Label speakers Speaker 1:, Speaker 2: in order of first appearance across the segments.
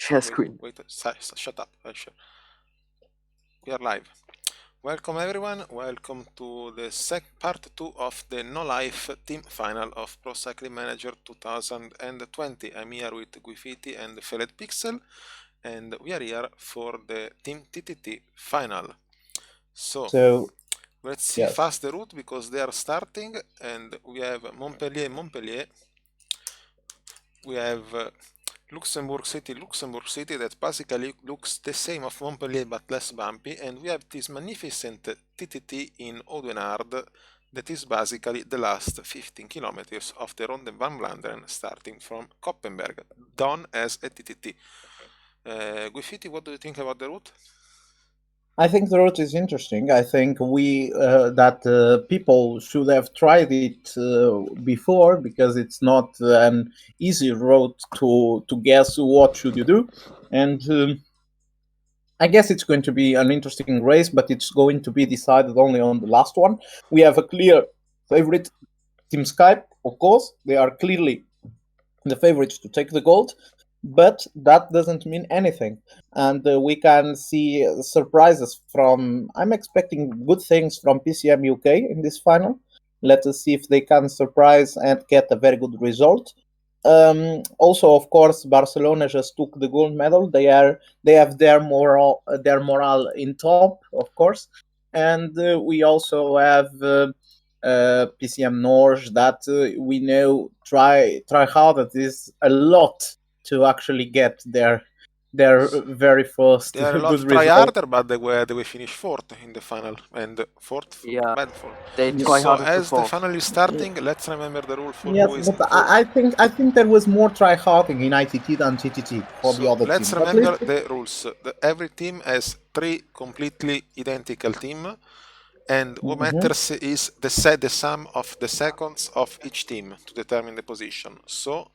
Speaker 1: Share screen.
Speaker 2: Wait, shut up. We are live. Welcome everyone. Welcome to the part 2 of the No Life team final of Pro Cycling Manager 2020. I'm here with Guifiti and Feled Pixel, and we are here for the team TTT final. So let's see fast the route because they are starting, and we have Montpellier. We have Luxembourg City, that basically looks the same of Montpellier but less bumpy, and we have this magnificent TTT in Oudenaarde that is basically the last 15 kilometers of the Ronde van Vlaanderen starting from Koppenberg, done as a TTT. Guifiti, what do you think about the route?
Speaker 3: I think the route is interesting. I think people should have tried it before because it's not an easy route to guess what should you do, and I guess it's going to be an interesting race, but it's going to be decided only on the last one. We have a clear favorite, Team Skype, of course. They are clearly the favorites to take the gold. But that doesn't mean anything, and we can see surprises from. I'm expecting good things from PCM UK in this final. Let us see if they can surprise and get a very good result. Also, of course, Barcelona just took the gold medal. They have their morale in top, of course, and we also have PCM Norge that we know try hard at this a lot to actually get their very first
Speaker 2: They are a
Speaker 3: good
Speaker 2: lot try
Speaker 3: result.
Speaker 2: harder, but they finish fourth in the final, and fourth,
Speaker 1: Yeah,
Speaker 2: bad for.
Speaker 1: they try
Speaker 2: So
Speaker 1: harder to
Speaker 2: as the
Speaker 1: fourth.
Speaker 2: final is starting, let's remember the rule for
Speaker 3: Yes,
Speaker 2: who is.
Speaker 3: but I think there was more try-harding in ITT than TTT for the other
Speaker 2: Let's
Speaker 3: team.
Speaker 2: remember the rules. Every team has 3 completely identical team, and what matters is the sum of the seconds of each team to determine the position. So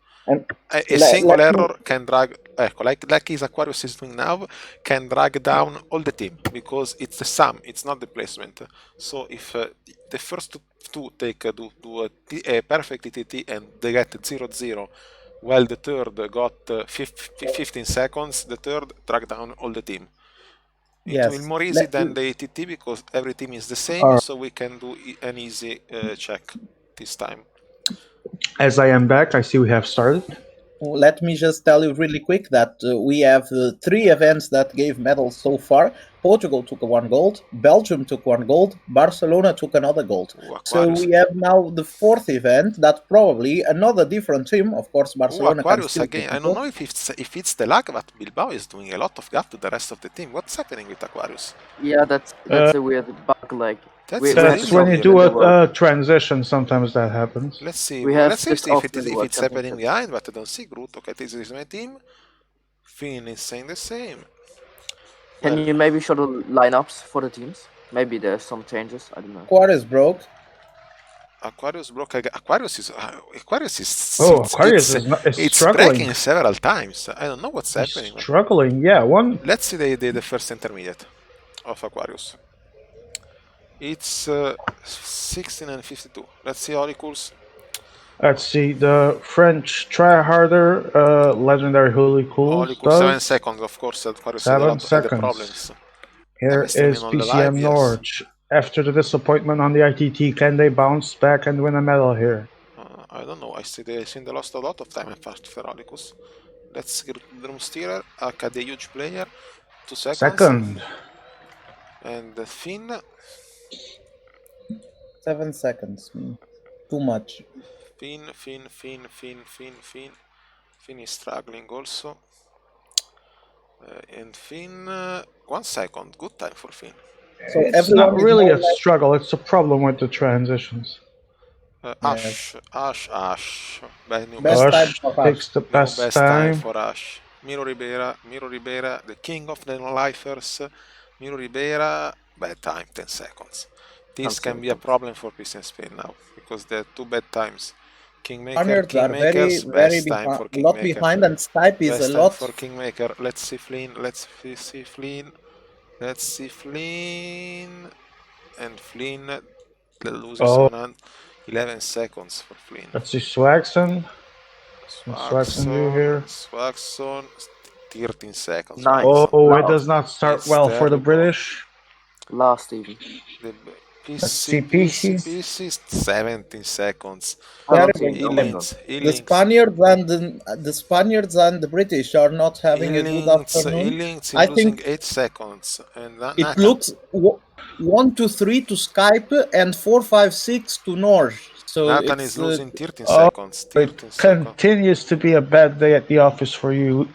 Speaker 2: a single error can drag, like his Aquarius is doing now, can drag down all the team because it's the sum, it's not the placement. So if the first two do a perfect TTT and they get 0-0, while the third got 15 seconds, the third drag down all the team. It will be more easy than the ATT because every team is the same, so we can do an easy check this time.
Speaker 4: As I am back, I see we have started.
Speaker 3: Let me just tell you really quick that we have 3 events that gave medals so far. Portugal took 1 gold, Belgium took 1 gold, Barcelona took another gold. So we have now the 4th event that probably another different team, of course Barcelona
Speaker 2: Aquarius again. I don't know if it's the luck that Bilbao is doing a lot of gap to the rest of the team. What's happening with Aquarius?
Speaker 1: Yeah, that's a weird bug. Like
Speaker 4: that's when you do a transition. Sometimes that happens.
Speaker 2: Let's see. Let's see if it's happening behind, but I don't see Groot. Okay, this is my team. Finn is saying the same.
Speaker 1: Can you maybe show the lineups for the teams? Maybe there's some changes. I don't know.
Speaker 3: Aquarius broke.
Speaker 2: Aquarius broke. Aquarius is.
Speaker 4: Aquarius is struggling.
Speaker 2: Breaking several times. I don't know what's happening.
Speaker 4: Struggling, yeah.
Speaker 2: Let's see the first intermediate of Aquarius. It's 16 and 52. Let's see Holicools.
Speaker 4: Let's see, the French try harder, legendary Holicools.
Speaker 2: 7 seconds, of course. Aquarius
Speaker 4: 7 seconds.
Speaker 2: Problems.
Speaker 4: Here is PCM Norge. After the disappointment on the ITT, can they bounce back and win a medal here?
Speaker 2: I don't know. I see they lost a lot of time for Holicools. Let's see Drumsteerer, the huge player. 2 seconds.
Speaker 4: Second.
Speaker 2: And Finn.
Speaker 3: 7 seconds. Too much.
Speaker 2: Finn is struggling also. And Finn, 1 second. Good time for Finn.
Speaker 3: So
Speaker 4: it's not really a struggle, it's a problem with the transitions.
Speaker 2: Ash.
Speaker 4: Ash takes the best time
Speaker 2: for Ash. Miro Ribeira, the king of the no-lifers. Miro Ribeira, bad time, 10 seconds. This can be a problem for PCM Spain now, because they're 2 bad times. Kingmaker,
Speaker 3: Kingmakers, very
Speaker 2: time for
Speaker 3: Kingmaker. Lot behind, and Skype is
Speaker 2: best
Speaker 3: a lot
Speaker 2: for Kingmaker. Let's see Flynn, and Flynn loses on 11 seconds for Flynn.
Speaker 4: Let's see Swagson. Swagson do here.
Speaker 2: Swagson 13 seconds.
Speaker 1: Nice.
Speaker 2: Right?
Speaker 4: Oh,
Speaker 1: Last.
Speaker 4: it does not start
Speaker 2: It's
Speaker 4: well for the
Speaker 2: terrible.
Speaker 4: British.
Speaker 1: Last even.
Speaker 2: The
Speaker 4: Let's see,
Speaker 2: PC is 17 seconds.
Speaker 3: Terrible.
Speaker 2: E-links.
Speaker 3: The Spaniards and the British are not having a good afternoon.
Speaker 2: E-links
Speaker 3: I
Speaker 2: is losing
Speaker 3: think
Speaker 2: 8 seconds. And
Speaker 3: it
Speaker 2: Nathan,
Speaker 3: looks 1 to 3 to Skype and 4 5 6 to Norge. So
Speaker 2: Nathan
Speaker 3: it's
Speaker 2: is losing 13
Speaker 4: Oh,
Speaker 2: seconds. 13
Speaker 4: It
Speaker 2: seconds.
Speaker 4: continues to be a bad day at the office for you,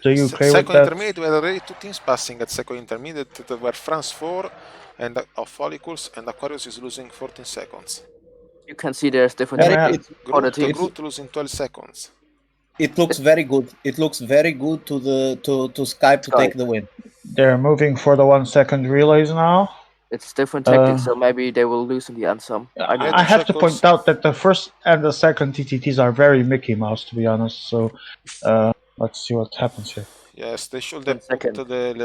Speaker 4: the UK with
Speaker 2: Second
Speaker 4: that.
Speaker 2: intermediate, we had already 2 teams passing at second intermediate. That were France 4 and of Follicles, and Aquarius is losing 14 seconds.
Speaker 1: You can see there's different
Speaker 4: Yeah,
Speaker 1: tactics for the teams.
Speaker 2: Groot losing 12 seconds.
Speaker 3: It looks very good. It looks very good to the to Skype to take the win.
Speaker 4: They're moving for the 1 second relays now.
Speaker 1: It's different tactics, so maybe they will lose in the end some. I don't
Speaker 4: I
Speaker 1: know.
Speaker 4: have to point out that the first and the second TTTs are very Mickey Mouse, to be honest. So let's see what happens here.
Speaker 2: Yes, they should have put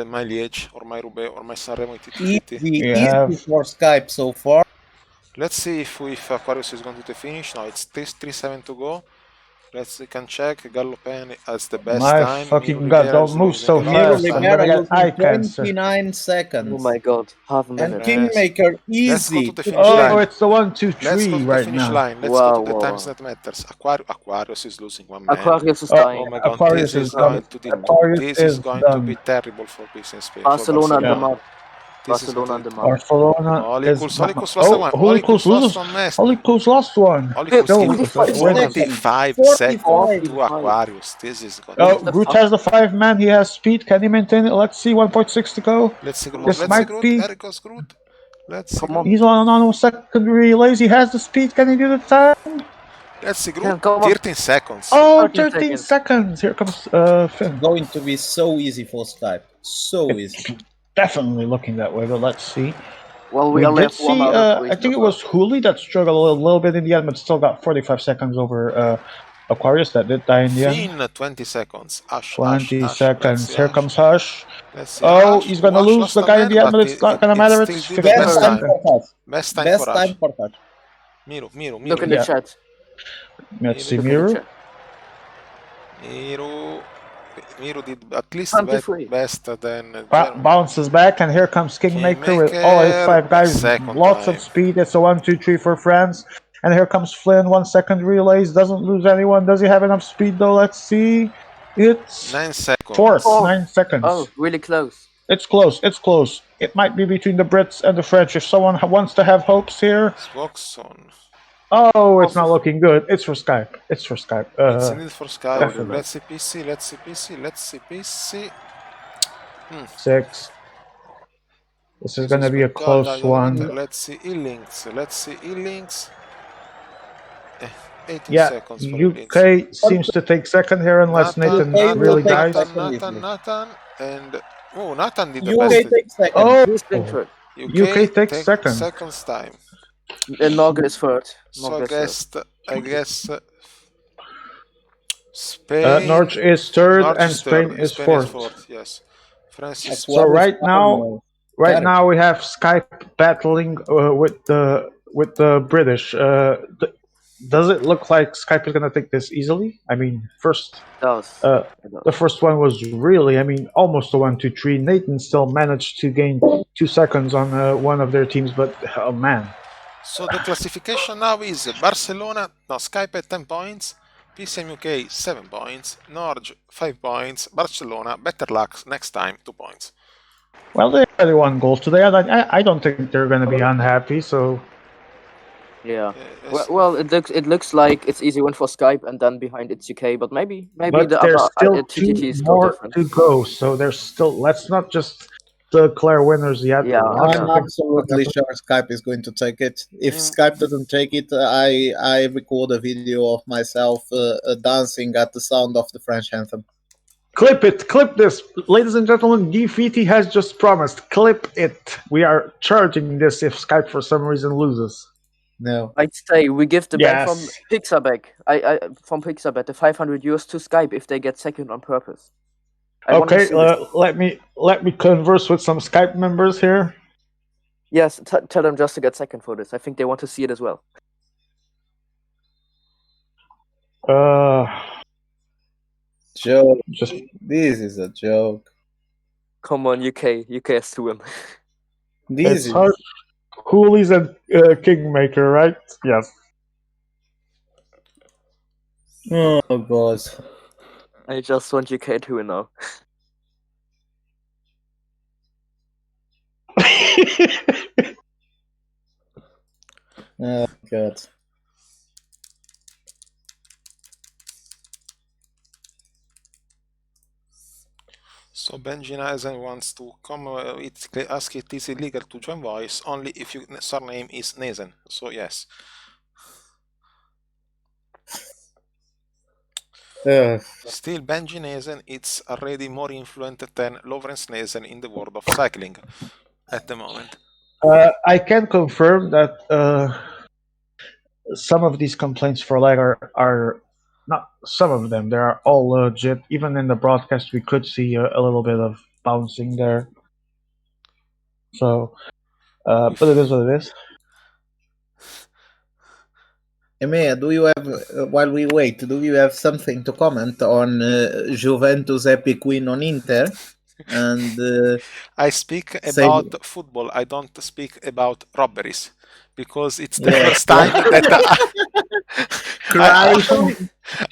Speaker 2: my Liège or my Roubaix or my Sanremo in TTT.
Speaker 3: Easy for Skype so far.
Speaker 2: Let's see if Aquarius is going to the finish. No, it's 3-7 to go. We can check. Gallopen has the best
Speaker 4: My
Speaker 2: time.
Speaker 4: fucking god, don't move so fast. I'm gonna get eye cancer.
Speaker 3: 29 seconds.
Speaker 1: Oh my god, half a minute.
Speaker 3: And Kingmaker easy.
Speaker 2: Let's go to the finish line.
Speaker 4: Oh, it's the 1, 2, 3
Speaker 2: Let's go to the
Speaker 4: right
Speaker 2: finish
Speaker 4: now.
Speaker 2: line. Let's go to the times that matters. Aquarius is losing 1 man.
Speaker 1: Aquarius is dying.
Speaker 2: Oh my god,
Speaker 4: Aquarius
Speaker 2: this
Speaker 4: is
Speaker 2: is going
Speaker 4: done.
Speaker 2: to be terrible for PC and Spain.
Speaker 1: Barcelona and the
Speaker 2: Barcelona.
Speaker 1: mud. Barcelona and the mud.
Speaker 4: Barcelona is
Speaker 2: Holycool's lost one.
Speaker 4: Holycool's
Speaker 2: lost one.
Speaker 4: Holycool's lost one.
Speaker 2: Holycool's 25 seconds to Aquarius. This is good.
Speaker 4: Oh, Groot has the 5 man. He has speed. Can he maintain it? Let's see. 1.6 to go.
Speaker 2: Let's see Groot.
Speaker 4: This might be.
Speaker 2: There goes Groot. Let's see.
Speaker 4: He's on second relays. He has the speed. Can he do the time?
Speaker 2: Let's see Groot. 13 seconds.
Speaker 4: Oh, 13 seconds. Here comes Finn.
Speaker 3: Going to be so easy for Skype. So easy.
Speaker 4: Definitely looking that way, but let's see.
Speaker 1: Well,
Speaker 4: we did see, I think it was Hooli that struggled a little bit in the end, but still got 45 seconds over Aquarius that did die in the end.
Speaker 2: Finn, 20 seconds.
Speaker 4: 20 seconds. Here comes Hush.
Speaker 2: Oh,
Speaker 4: he's going to lose the guy in the end, but it's not going to matter. It's 15 seconds.
Speaker 2: Best time for Hush. Miru.
Speaker 1: Look in the chat.
Speaker 4: Let's see Miru.
Speaker 2: Miru did at least best than
Speaker 4: bounces back, and here comes Kingmaker with all his 5 guys. Lots of speed. It's a 1, 2, 3 for France. And here comes Flynn, 1 second relays. Doesn't lose anyone. Does he have enough speed though? Let's see. It's
Speaker 2: 9 seconds.
Speaker 4: Fourth, 9 seconds.
Speaker 1: Oh, really close.
Speaker 4: It's close. It's close. It might be between the Brits and the French. If someone wants to have hopes here. Oh, it's not looking good. It's for Skype. It's for Skype.
Speaker 2: It's a need for Skype.
Speaker 4: Definitely.
Speaker 2: Let's see PC.
Speaker 4: 6. This is going to be a close one.
Speaker 2: Let's see E-links. 18
Speaker 4: Yeah,
Speaker 2: seconds for
Speaker 4: UK seems to take second here unless Nathan really dies.
Speaker 2: Nathan and Nathan did the
Speaker 3: UK
Speaker 2: best.
Speaker 3: takes second.
Speaker 4: Oh, UK takes second.
Speaker 2: Seconds time.
Speaker 1: And Norge is third.
Speaker 2: So I guess Spain.
Speaker 4: Norge is third and Spain is fourth.
Speaker 2: Yes. France is
Speaker 4: So right now we have Skype battling with the British. Does it look like Skype is going to take this easily? I mean, the first one was really, almost a 1, 2, 3. Nathan still managed to gain 2 seconds on one of their teams, but oh man.
Speaker 2: So the classification now is Skype at 10 points, PCM UK 7 points, Norge 5 points, Barcelona, better luck next time, 2 points.
Speaker 4: Well, they already won goals today. I don't think they're going to be unhappy, so...
Speaker 1: Yeah. Well, it looks like it's easy win for Skype, and then behind it's UK, but maybe
Speaker 4: but
Speaker 1: the
Speaker 4: there's
Speaker 1: other
Speaker 4: still
Speaker 1: TTTs
Speaker 4: two more
Speaker 1: different.
Speaker 4: to go, so there's still... Let's not just declare winners yet.
Speaker 1: Yeah,
Speaker 3: I'm absolutely sure Skype is going to take it. If Skype doesn't take it, I record a video of myself dancing at the sound of the French anthem.
Speaker 4: Clip this. Ladies and gentlemen, DFT has just promised. Clip it. We are charging this if Skype for some reason loses.
Speaker 3: No.
Speaker 1: I'd say we give the bet from
Speaker 4: Yes.
Speaker 1: Pixabay. From Pixabay, the 500 euros to Skype if they get second on purpose.
Speaker 4: Okay, let me converse with some Skype members here.
Speaker 1: Yes, tell them just to get second for this. I think they want to see it as well.
Speaker 3: joke. This is a joke.
Speaker 1: Come on, UK has to win.
Speaker 3: This is
Speaker 4: hard. Coolies and Kingmaker, right? Yes.
Speaker 3: oh god.
Speaker 1: I just want UK to win now.
Speaker 3: Oh god.
Speaker 2: So Benji Eisen wants to come. Ask it is illegal to join voice only if your surname is Nezen. So yes. Still, Benji Nezen it's already more influent than Lawrence Nezen in the world of cycling at the moment.
Speaker 4: I can confirm that some of these complaints for lag are not some of them. They are all legit. Even in the broadcast, we could see a little bit of bouncing there. So, but it is what it is.
Speaker 3: Emea, do you have, while we wait, do you have something to comment on Juventus epic win on Inter? And
Speaker 2: I speak about football. I don't speak about robberies because it's the first time that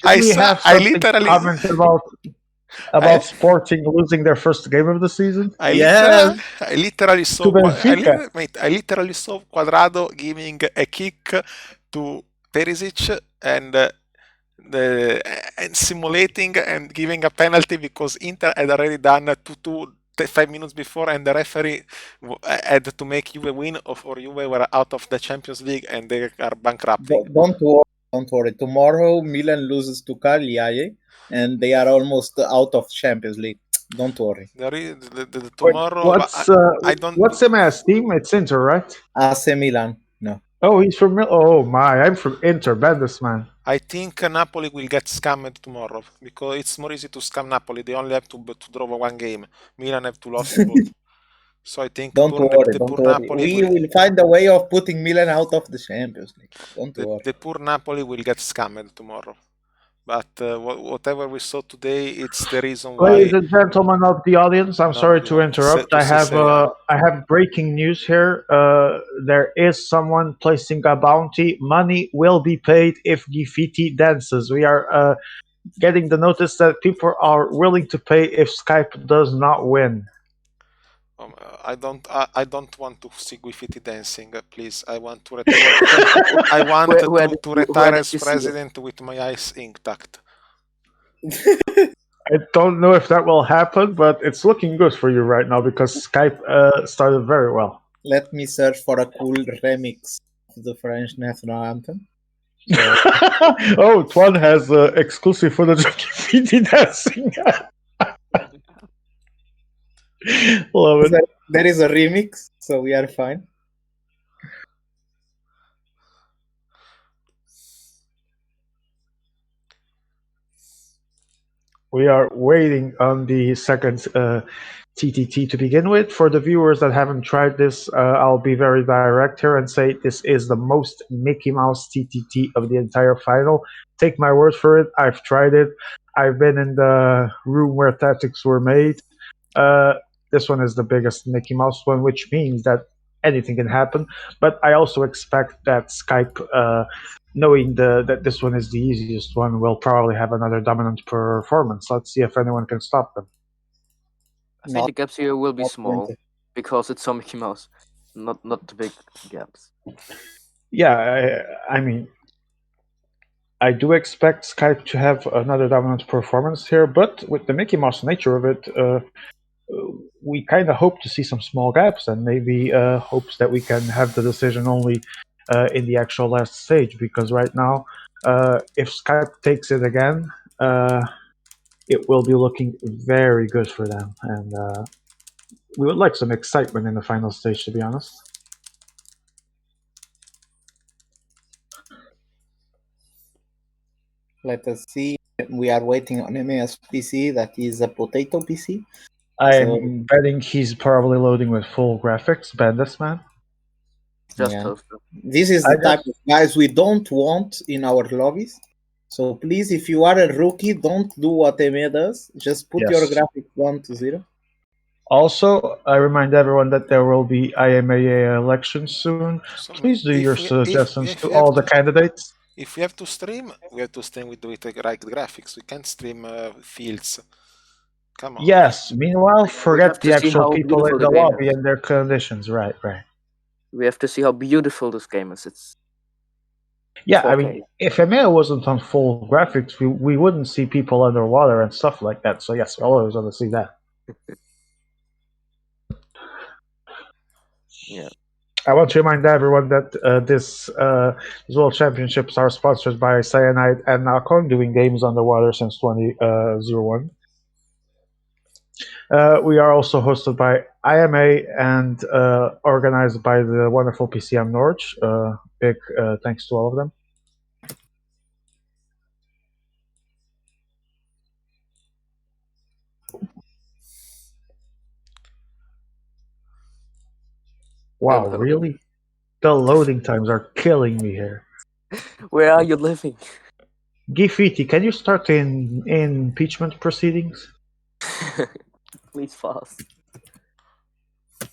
Speaker 4: I literally comment about Sporting losing their first game of the season.
Speaker 2: I literally saw Quadrado giving a kick to Perisic and simulating and giving a penalty because Inter had already done 2-2 5 minutes before, and the referee had to make Juve win, or Juve were out of the Champions League and they are bankrupting.
Speaker 3: Don't worry. Tomorrow Milan loses to Cagliari and they are almost out of Champions League. Don't worry.
Speaker 2: Tomorrow.
Speaker 4: What's Emea's team? It's Inter, right?
Speaker 3: AC Milan. No.
Speaker 4: Oh, he's from. Oh my! I'm from Inter. Bendis, man.
Speaker 2: I think Napoli will get scammed tomorrow because it's more easy to scam Napoli. They only have to draw one game. Milan have to lose both. So I think
Speaker 3: don't worry. We will find a way of putting Milan out of the Champions League. Don't worry.
Speaker 2: The poor Napoli will get scammed tomorrow. But whatever we saw today, it's the reason why.
Speaker 4: Ladies and gentlemen of the audience, I'm sorry to interrupt. I have breaking news here. There is someone placing a bounty. Money will be paid if Gifiti dances. We are getting the notice that people are willing to pay if Skype does not win.
Speaker 2: I don't want to see Gifiti dancing. Please, I want to retire. I want to retire as president with my eyes intact.
Speaker 4: I don't know if that will happen, but it's looking good for you right now because Skype started very well.
Speaker 3: Let me search for a cool remix of the French national anthem.
Speaker 4: Oh, Twan has exclusive footage of Gifiti dancing. Love it.
Speaker 3: There is a remix, so we are fine.
Speaker 4: We are waiting on the second TTT to begin with. For the viewers that haven't tried this, I'll be very direct here and say this is the most Mickey Mouse TTT of the entire final. Take my word for it. I've tried it. I've been in the room where tactics were made. This one is the biggest Mickey Mouse one, which means that anything can happen. But I also expect that Skype, knowing that this one is the easiest one, will probably have another dominant performance. Let's see if anyone can stop them.
Speaker 1: I think the gaps here will be small because it's so Mickey Mouse, not the big gaps.
Speaker 4: Yeah, I mean, I do expect Skype to have another dominant performance here, but with the Mickey Mouse nature of it, we kind of hope to see some small gaps and maybe hopes that we can have the decision only in the actual last stage, because right now, if Skype takes it again, it will be looking very good for them, and we would like some excitement in the final stage, to be honest.
Speaker 3: Let us see. We are waiting on Emea's PC. That is a potato PC.
Speaker 4: I'm betting he's probably loading with full graphics. Bendis, man.
Speaker 1: Just toaster.
Speaker 3: This is the type of guys we don't want in our lobbies. So please, if you are a rookie, don't do what Eme does. Just put your graphics down to 0.
Speaker 4: Also, I remind everyone that there will be IMAA elections soon.
Speaker 2: So
Speaker 4: Please do your suggestions to all the candidates.
Speaker 2: If we have to stream, we have to stream with the right graphics. We can't stream fields. Come on.
Speaker 4: Yes. Meanwhile, forget the actual people in the lobby and their conditions. Right.
Speaker 1: We have to see how beautiful this game is. It's
Speaker 4: yeah,
Speaker 1: 4K.
Speaker 4: I mean, if EMEA wasn't on full graphics, we wouldn't see people underwater and stuff like that. So yes, we always want to see that.
Speaker 1: Yeah.
Speaker 4: I want to remind everyone that this World Championships are sponsored by Cyanide and Nalcon, doing games underwater since 2001. We are also hosted by IMA and organized by the wonderful PCM Norge. Big thanks to all of them. Wow, really? The loading times are killing me here.
Speaker 1: Where are you living?
Speaker 4: Gifiti, can you start in impeachment proceedings?
Speaker 1: Please fast.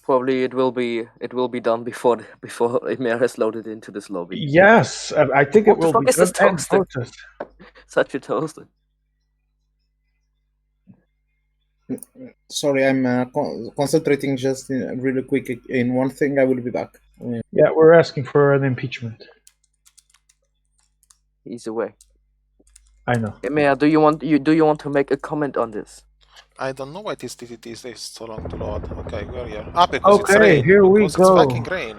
Speaker 1: Probably it will be done before Emir has loaded into this lobby.
Speaker 4: Yes, I think it will be good and protest.
Speaker 1: Such a toaster.
Speaker 3: Sorry, I'm concentrating just really quick in one thing. I will be back.
Speaker 4: Yeah, we're asking for an impeachment.
Speaker 1: He's away.
Speaker 4: I know.
Speaker 1: Emir, do you want to make a comment on this?
Speaker 2: I don't know why this TTT is so long to load. Okay, we're here. Because it's
Speaker 4: Okay,
Speaker 2: rain.
Speaker 4: here we
Speaker 2: It's
Speaker 4: go.
Speaker 2: fucking rain.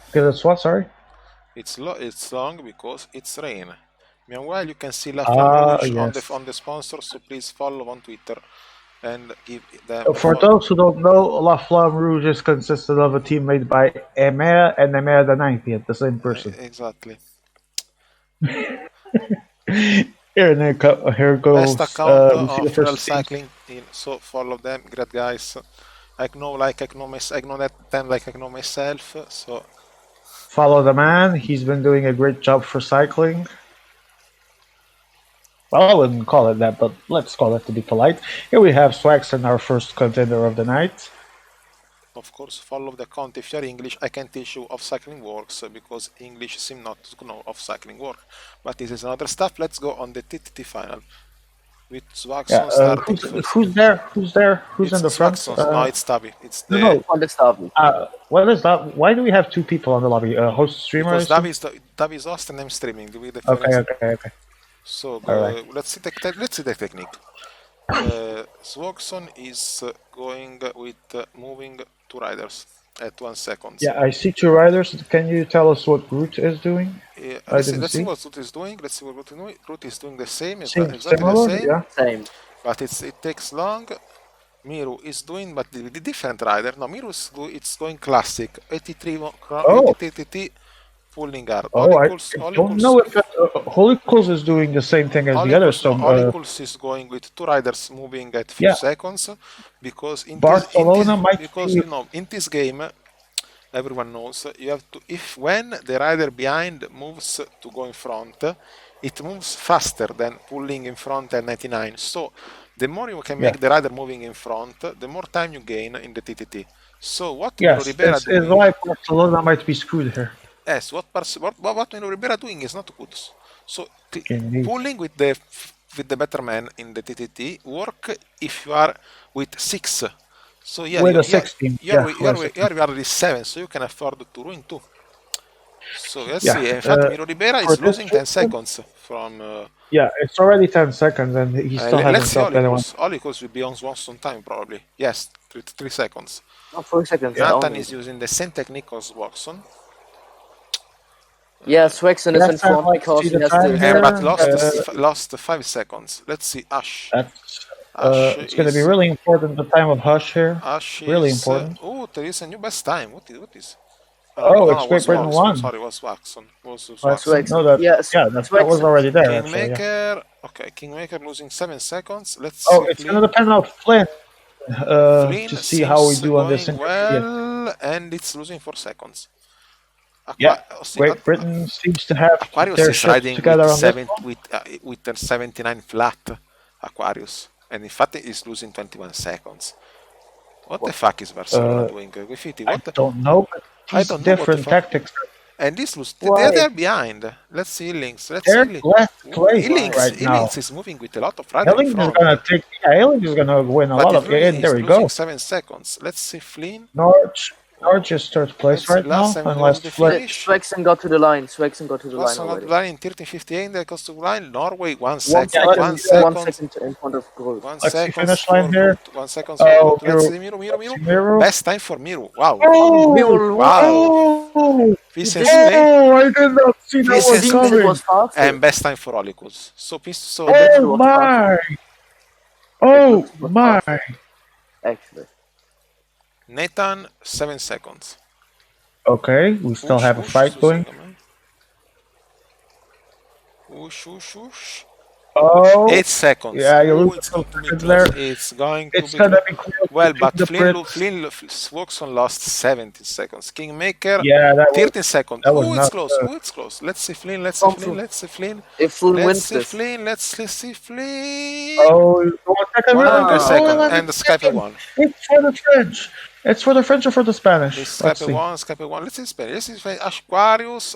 Speaker 4: Okay, that's what? Sorry?
Speaker 2: It's long because it's rain. Meanwhile, you can see La Flamme Rouge on the sponsor, so please follow on Twitter and give them.
Speaker 4: For those who don't know, La Flamme Rouge is consisted of a team made by Emir and Emir the 90th, the same person.
Speaker 2: Exactly.
Speaker 4: Here goes.
Speaker 2: Best account of real cycling team, so follow them, great guys. I know them like I know myself, so.
Speaker 4: Follow the man, he's been doing a great job for cycling. Well, I wouldn't call it that, but let's call it to be polite. Here we have Swaxon, our first contender of the night.
Speaker 2: Of course, follow the account. If you're English, I can teach you how cycling works, because English seem not to know how cycling work. But this is another stuff. Let's go on the TTT final. With Swaxon starting first.
Speaker 4: Who's there? Who's in the front?
Speaker 2: No, it's Tavi. It's the...
Speaker 1: No, it's Tavi.
Speaker 4: What is that? Why do we have two people on the lobby? Host, streamer?
Speaker 2: Because Tavi is host and I'm streaming.
Speaker 4: Okay.
Speaker 2: So
Speaker 4: right.
Speaker 2: let's see the technique. Swaxon is going with moving 2 riders at 1 second.
Speaker 4: Yeah, I see 2 riders. Can you tell us what Root is doing?
Speaker 2: Let's see what Root is doing. Root is doing the same. Exactly
Speaker 4: similar,
Speaker 2: the same.
Speaker 4: Yeah.
Speaker 1: Same.
Speaker 2: But it takes long. Miru is doing, but the different rider. No, Miru it's going classic. 83 TTT pulling hard.
Speaker 4: I don't know if Holy Coals is doing the same thing as the others.
Speaker 2: Holy Coals is going with 2 riders moving at few seconds, because in this game, everyone knows you have to, when the rider behind moves to go in front, it moves faster than pulling in front at 99. So the more you can make the rider moving in front, the more time you gain in the TTT. So what Ribera doing?
Speaker 4: It's why Barcelona might be screwed here.
Speaker 2: Yes, what Ribera doing is not good. So pulling with the better man in the TTT work if you are with 6. So yeah,
Speaker 4: with a 16.
Speaker 2: You are already 7, so you can afford to ruin 2. So let's see. In fact, Miro Ribera is losing 10 seconds from.
Speaker 4: Yeah, it's already 10 seconds, and he still hasn't stopped anyone.
Speaker 2: All equals will be on Swanson time probably. Yes, 3 seconds.
Speaker 1: No, 4 seconds.
Speaker 2: Nathan is using the same technique as Watson.
Speaker 1: Yeah, Swaxon is in front because he has to.
Speaker 2: But lost 5 seconds. Let's see, Ash.
Speaker 4: It's going to be really important, the time of Hush here.
Speaker 2: Ash
Speaker 4: really
Speaker 2: is,
Speaker 4: important.
Speaker 2: There is a new best time. What is?
Speaker 4: It's Great Britain 1.
Speaker 2: Sorry, it was Waxon.
Speaker 4: No, that was already there.
Speaker 2: Kingmaker. Okay, Kingmaker losing 7 seconds. Let's
Speaker 4: see. It's going to depend on Flynn. To see how we do on this.
Speaker 2: Well, and it's losing 4 seconds.
Speaker 4: Great Britain seems to have
Speaker 2: Aquarius
Speaker 4: their
Speaker 2: is riding
Speaker 4: together
Speaker 2: with their 79 flat. Aquarius, and in fact, is losing 21 seconds. What the fuck is Barcelona doing?
Speaker 4: I don't know, but
Speaker 2: I don't know
Speaker 4: different tactics.
Speaker 2: And this lose. They're behind. Let's see Links.
Speaker 4: They're last place right now.
Speaker 2: Illings is moving with a lot of riding
Speaker 4: Illings is gonna take. Yeah, Illings is gonna win a lot of. There we go.
Speaker 2: 7 seconds. Let's see Flynn.
Speaker 4: Norwich is third place right now, unless
Speaker 1: Swexen got to the line. Swexen got to the line already.
Speaker 2: Line in 13:58. That goes to the line. Norway 1
Speaker 1: second.
Speaker 2: second.
Speaker 1: 1 second in front of goal.
Speaker 2: 1
Speaker 4: Let's
Speaker 2: second.
Speaker 4: see finish line here.
Speaker 2: 1 second.
Speaker 4: Oh,
Speaker 2: let's see Miru. Best time for Miru. Wow.
Speaker 4: Oh,
Speaker 2: wow. PCM
Speaker 4: I did not see that one coming.
Speaker 2: And best time for Olicus.
Speaker 4: Oh my! Oh my!
Speaker 1: Actually.
Speaker 2: Nathan, 7 seconds.
Speaker 4: Okay, we still have a fight going.
Speaker 2: Whoosh.
Speaker 4: Oh,
Speaker 2: 8 seconds.
Speaker 4: Yeah, you lose there.
Speaker 2: It's going to be
Speaker 4: close.
Speaker 2: Well, but Flynn walks on last 17 seconds. Kingmaker, 13 seconds. It's close. It's close. Let's see Flynn. Let's see Flynn.
Speaker 1: If Flynn wins this.
Speaker 2: Let's see Flynn.
Speaker 4: Oh, 1
Speaker 2: second. And the Skype 1.
Speaker 4: It's for the French. It's for the French or for the Spanish?
Speaker 2: Skype 1. Let's see Spanish. Aquarius.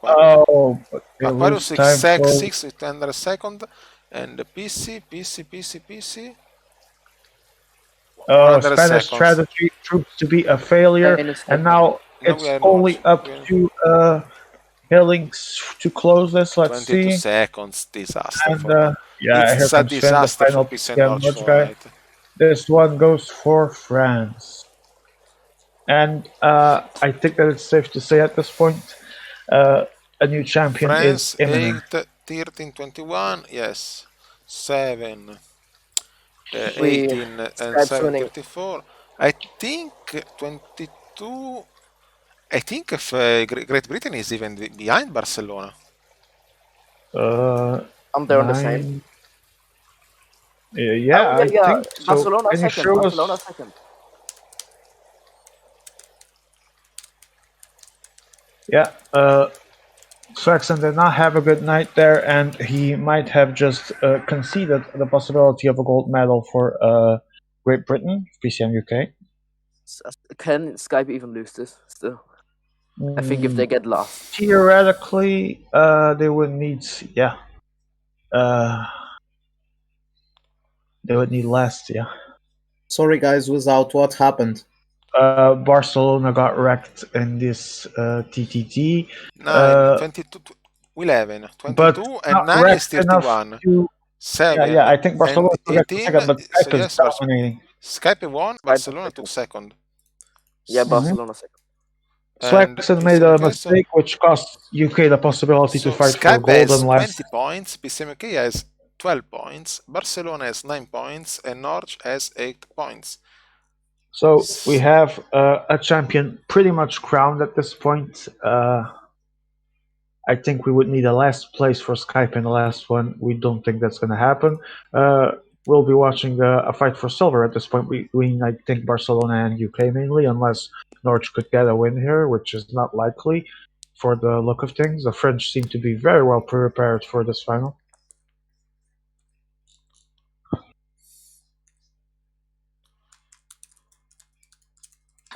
Speaker 4: Oh,
Speaker 2: Aquarius 6 with under a second. And the PC.
Speaker 4: Spanish strategy proves to be a failure. And now it's only up to Hillings to close this. Let's
Speaker 2: 22
Speaker 4: see.
Speaker 2: seconds. Disaster.
Speaker 4: And,
Speaker 2: it's a disaster for PCM.
Speaker 4: This one goes for France. And I think that it's safe to say at this point, a new champion
Speaker 2: France,
Speaker 4: is imminent.
Speaker 2: 8, 13, 21, yes. 7, 18, and 7, 34. I think 22. I think if Great Britain is even behind Barcelona.
Speaker 1: I'm there on the same.
Speaker 4: Yeah, I think so.
Speaker 1: Barcelona second.
Speaker 4: Yeah, Swexen did not have a good night there, and he might have just conceded the possibility of a gold medal for Great Britain, PCM UK.
Speaker 1: Can Skype even lose this still? I think if they get last.
Speaker 4: Theoretically, they would need, they would need last,
Speaker 3: Sorry guys, without what happened?
Speaker 4: Barcelona got wrecked in this TTT.
Speaker 2: 22, 11, 22, and 9 is 31. 7.
Speaker 4: I think Barcelona got second, but Skype is dominating.
Speaker 2: Skype won, Barcelona took second.
Speaker 1: Yeah, Barcelona second.
Speaker 4: Swexen made a mistake which cost UK the possibility to fight for gold and last.
Speaker 2: 20 points, PCM UK has 12 points, Barcelona has 9 points, and Norwich has 8 points.
Speaker 4: So we have a champion pretty much crowned at this point. I think we would need a last place for Skype in the last one. We don't think that's going to happen. We'll be watching a fight for silver at this point between, I think, Barcelona and UK mainly, unless Norwich could get a win here, which is not likely for the look of things. The French seem to be very well prepared for this final.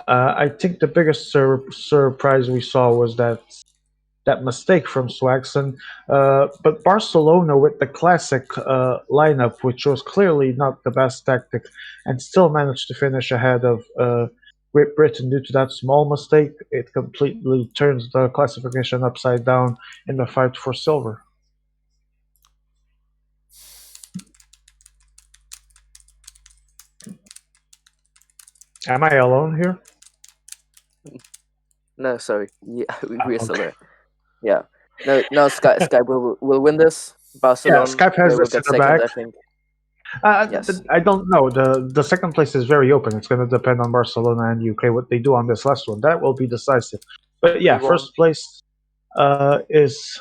Speaker 4: I think the biggest surprise we saw was that mistake from Swexen, but Barcelona with the classic lineup, which was clearly not the best tactic, and still managed to finish ahead of Great Britain due to that small mistake. It completely turns the classification upside down in the fight for silver. Am I alone here?
Speaker 1: No, sorry. Yeah, we're still there. Yeah. No, Skype will win this. Barcelona.
Speaker 4: Yeah, Skype has this in the bag.
Speaker 1: I think.
Speaker 4: Yes. I don't know. The second place is very open. It's going to depend on Barcelona and UK what they do on this last one. That will be decisive. But yeah, first place is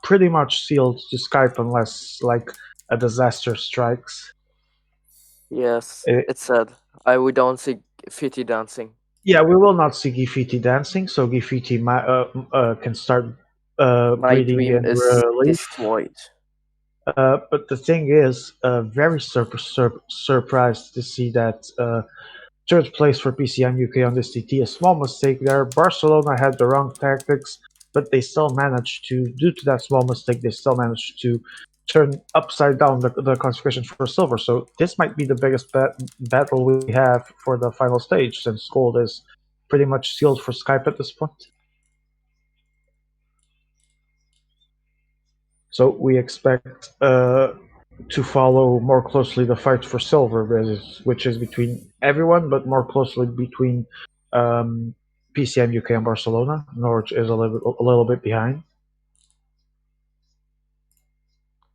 Speaker 4: pretty much sealed to Skype unless like a disaster strikes.
Speaker 1: Yes, it's sad. We don't see Fitty dancing.
Speaker 4: Yeah, we will not see Gifiti dancing, so Gifiti can start
Speaker 1: My
Speaker 4: breathing
Speaker 1: dream
Speaker 4: in
Speaker 1: is
Speaker 4: relief.
Speaker 1: destroyed.
Speaker 4: But the thing is, very surprised to see that third place for PCM UK on this TT. A small mistake there. Barcelona had the wrong tactics, but they still managed to, due to that small mistake, they still managed to turn upside down the classification for silver. So this might be the biggest battle we have for the final stage, since gold is pretty much sealed for Skype at this point. So we expect to follow more closely the fight for silver, which is between everyone, but more closely between PCM UK and Barcelona. Norwich is a little bit behind.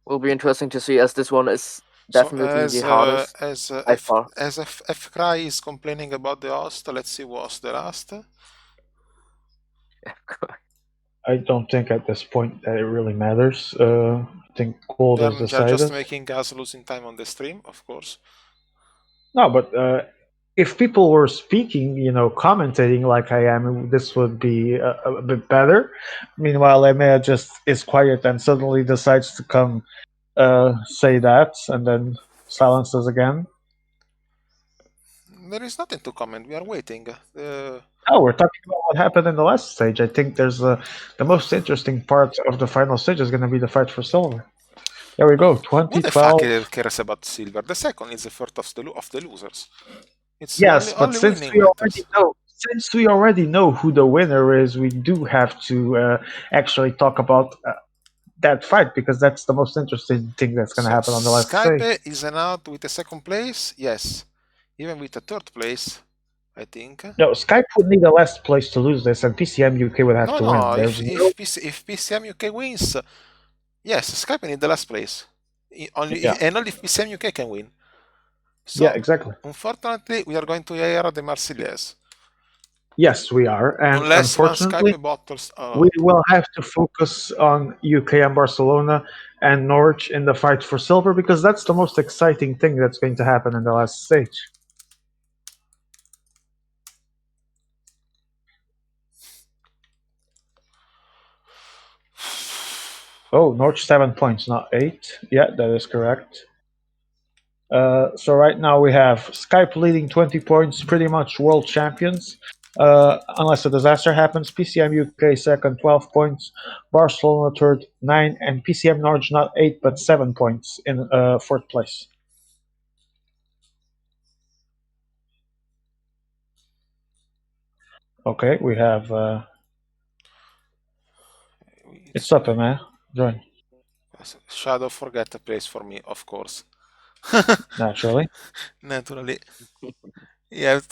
Speaker 1: Will be interesting to see, as this one is definitely the hardest by far.
Speaker 2: As F Cry is complaining about the host, let's see what's the last.
Speaker 4: I don't think at this point that it really matters. I think gold is decided.
Speaker 2: They're just making us losing time on the stream, of course.
Speaker 4: No, but if people were speaking, commentating like I am, this would be a bit better. Meanwhile, Emea just is quiet and suddenly decides to come say that and then silences again.
Speaker 2: There is nothing to comment. We are waiting.
Speaker 4: Oh, we're talking about what happened in the last stage. I think there's the most interesting part of the final stage is going to be the fight for silver. There we go, 2012.
Speaker 2: Who the fuck cares about silver? The second is the first of the losers. It's
Speaker 4: yes, but
Speaker 2: only
Speaker 4: since we already know who the winner is, we do have to actually talk about that fight, because that's the most interesting thing that's going to happen on the last
Speaker 2: Skype
Speaker 4: stage.
Speaker 2: is out with a second place, yes. Even with a third place, I think.
Speaker 4: No, Skype would need a last place to lose this, and PCM UK would have to win.
Speaker 2: If PCM UK wins, yes, Skype need the last place. Only if PCM UK can win. So,
Speaker 4: yeah, exactly.
Speaker 2: Unfortunately, we are going to air the Marseillaise.
Speaker 4: Yes, we are, and
Speaker 2: unless
Speaker 4: unfortunately, we will have to focus on UK and Barcelona and Norwich in the fight for silver, because that's the most exciting thing that's going to happen in the last stage. Oh, Norwich 7 points, not 8. Yeah, that is correct. So right now we have Skype leading 20 points, pretty much world champions. Unless a disaster happens. PCM UK second, 12 points. Barcelona third, 9. And PCM Norwich not 8, but 7 points in fourth place. Okay, we have... it's up, man. Join.
Speaker 2: Shadow forget a place for me, of course.
Speaker 4: Naturally.
Speaker 2: He has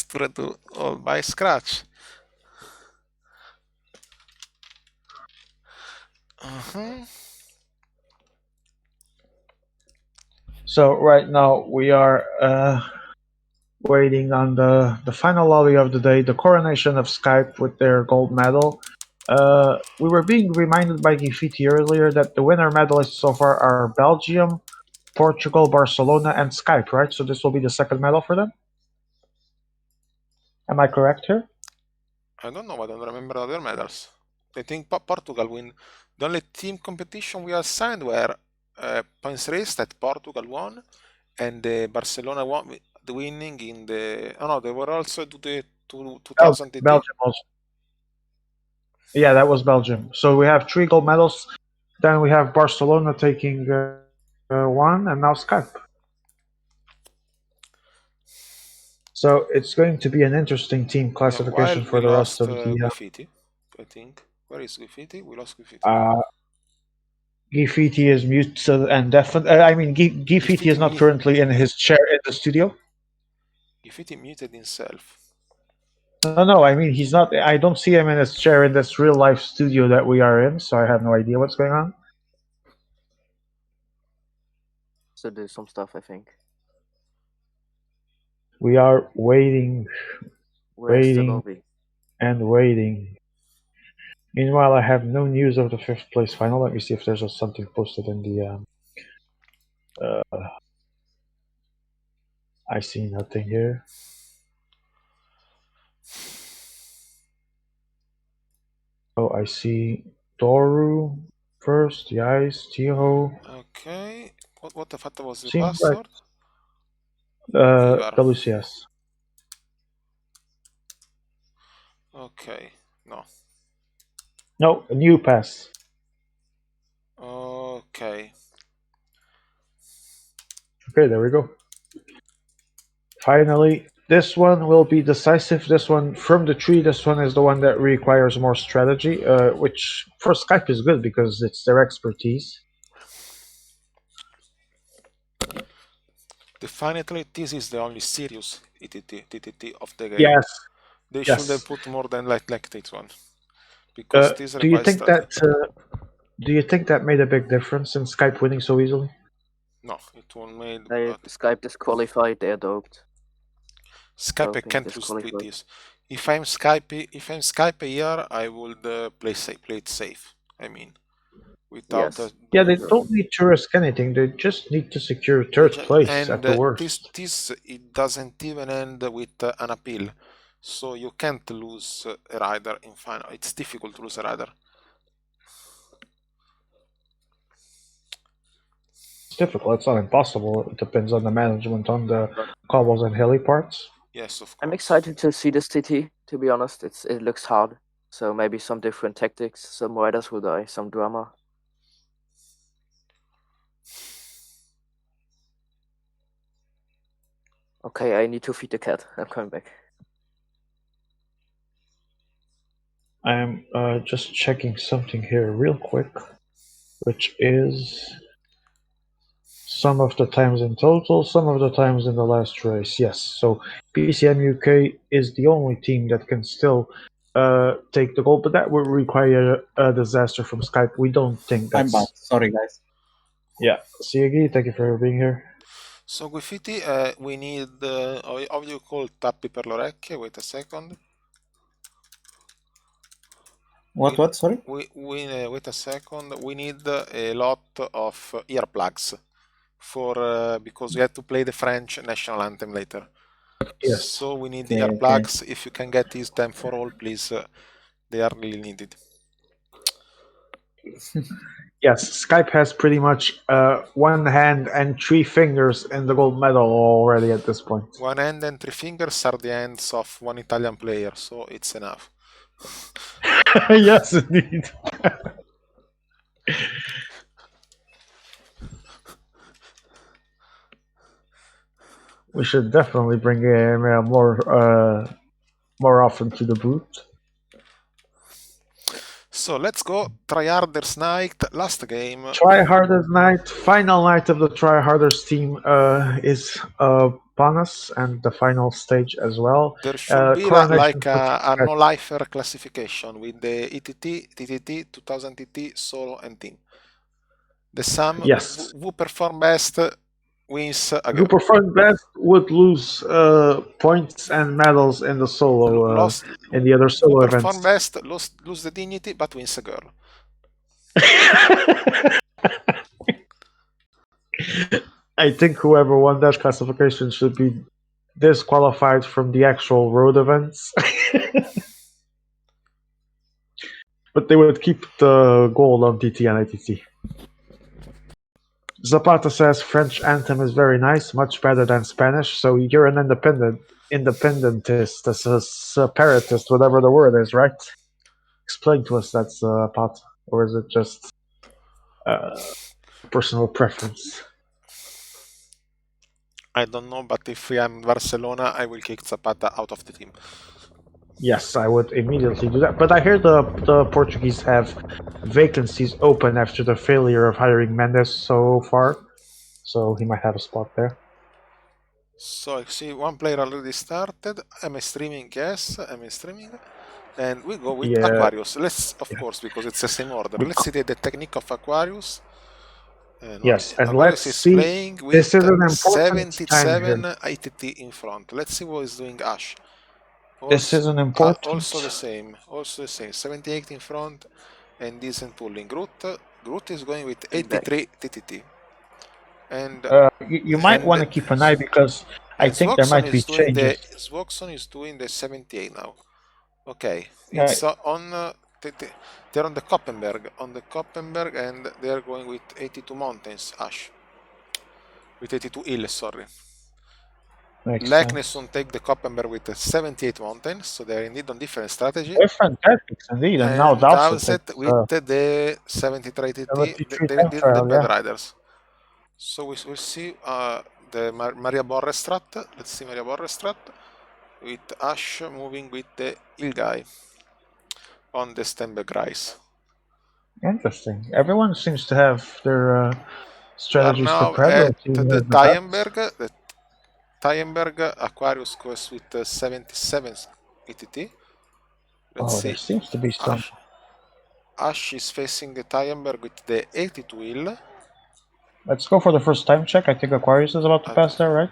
Speaker 2: to do all by scratch.
Speaker 4: So right now we are waiting on the final lobby of the day, the coronation of Skype with their gold medal. We were being reminded by Gifiti earlier that the winner medalists so far are Belgium, Portugal, Barcelona, and Skype, right? So this will be the second medal for them? Am I correct here?
Speaker 2: I don't know, I don't remember other medals. I think Portugal win. The only team competition we assigned were points race that Portugal won, and Barcelona won the winning in the... Oh no, they were also to the 2000 TT.
Speaker 4: Belgium also. Yeah, that was Belgium. So we have 3 gold medals. Then we have Barcelona taking 1, and now Skype. So it's going to be an interesting team classification for the rest of the
Speaker 2: Gifiti, I think. Where is Gifiti? We lost Gifiti.
Speaker 4: Gifiti is muted and definitely. I mean, Gifiti is not currently in his chair in the studio.
Speaker 2: Gifiti muted himself.
Speaker 4: No, I mean, he's not. I don't see him in his chair in this real life studio that we are in, so I have no idea what's going on.
Speaker 1: So do some stuff, I think.
Speaker 4: We are waiting, waiting, and waiting. Meanwhile, I have no news of the 5th place final. Let me see if there's something posted in the... I see nothing here. I see Toru first, Yais, Tiho.
Speaker 2: Okay. What the fuck was the
Speaker 4: Seems
Speaker 2: password?
Speaker 4: like WCS.
Speaker 2: Okay. No.
Speaker 4: No, a new pass.
Speaker 2: Okay.
Speaker 4: Okay, there we go. Finally, this one will be decisive. This one from the tree. This one is the one that requires more strategy, which for Skype is good because it's their expertise.
Speaker 2: Definitely, this is the only serious TTT of the game.
Speaker 4: Yes.
Speaker 2: They should have put more than like this one.
Speaker 4: Because this do you think that? Do you think that made a big difference in Skype winning so easily?
Speaker 2: No, it won't made.
Speaker 1: Skype disqualified. They're doped.
Speaker 2: Skype can't lose with this. If I'm Skype here, I would play it safe. I mean, without
Speaker 4: yeah, they don't need to risk anything. They just need to secure third place at the worst.
Speaker 2: This it doesn't even end with an appeal, so you can't lose a rider in final. It's difficult to lose a rider.
Speaker 4: It's difficult. It's not impossible. It depends on the management on the cobbles and hilly parts.
Speaker 2: Yes, of course.
Speaker 1: I'm excited to see this TT. To be honest, it looks hard. So maybe some different tactics. Some riders will die. Some drama. Okay, I need to feed the cat. I'm coming back.
Speaker 4: I'm just checking something here real quick, which is some of the times in total, some of the times in the last race. Yes, so PCM UK is the only team that can still take the goal, but that would require a disaster from Skype. We don't think that's...
Speaker 3: I'm back. Sorry, guys.
Speaker 4: Yeah, Siegi, thank you for being here.
Speaker 2: So Guifiti, we need, how you call tappi per le orecchie? Wait a second.
Speaker 3: What? Sorry?
Speaker 2: Wait a second. We need a lot of earplugs for because we have to play the French national anthem later.
Speaker 4: Yes.
Speaker 2: So we need earplugs. Okay. If you can get these time for all, please. They are really needed.
Speaker 4: Yes, Skype has pretty much one hand and 3 fingers in the gold medal already at this point.
Speaker 2: One hand and 3 fingers are the hands of one Italian player, so it's enough.
Speaker 4: Yes, indeed. We should definitely bring him more often to the booth.
Speaker 2: So let's go. Tryharders night, last game.
Speaker 4: Tryharders night, final night of the Tryharders team is upon us, and the final stage as well.
Speaker 2: There should be like a no-lifer classification with the ETT, TTT, 2000 TT, solo and team. The sum,
Speaker 4: yes.
Speaker 2: who perform best wins again.
Speaker 4: Who performed best would lose points and medals in the solo, in the other solo events.
Speaker 2: Who perform best lose the dignity, but wins a girl.
Speaker 4: I think whoever won that classification should be disqualified from the actual road events. But they would keep the gold on TT and ITT. Zapata says French anthem is very nice, much better than Spanish. So you're an independentist, a separatist, whatever the word is, right? Explain to us that, Zapata, or is it just personal preference?
Speaker 2: I don't know, but if I'm Barcelona, I will kick Zapata out of the team.
Speaker 4: Yes, I would immediately do that. But I hear the Portuguese have vacancies open after the failure of hiring Mendes so far. So he might have a spot there.
Speaker 2: So I see one player already started. Am I streaming? Yes, am I streaming? And we go with Aquarius. Let's, of course, because it's the same order. Let's see the technique of Aquarius.
Speaker 4: Yes, and
Speaker 2: Aquarius
Speaker 4: let's see.
Speaker 2: Playing with
Speaker 4: this is an important
Speaker 2: 77 ITT in front. Let's see what is doing Ash.
Speaker 4: Also, this is an important.
Speaker 2: Also the same. 78 in front, and decent pulling. Groot is going with 83 TTT. And
Speaker 4: you might want to keep an eye because I think there might be changes.
Speaker 2: Svoxon is doing the 78 now. Okay, it's on they're on the Koppenberg, and they're going with 82 mountains, Ash. With 82 hills, sorry. Leknesson take the Koppenberg with 78 mountains, so they're indeed on different strategy.
Speaker 4: Different tactics indeed, and now
Speaker 2: Dowset with the 73 TT, the bad riders. So we'll see the Maria Borre strat. Let's see Maria Borre strat with Ash moving with the Hill guy on the Stenberg Rise.
Speaker 4: Interesting. Everyone seems to have their strategies
Speaker 2: now
Speaker 4: prepared.
Speaker 2: The Tyenberg Aquarius goes with 77 ETT. Let's see.
Speaker 4: There seems to be some.
Speaker 2: Ash is facing the Tyenberg with the 82 hill.
Speaker 4: Let's go for the first time check. I think Aquarius is about to pass there, right?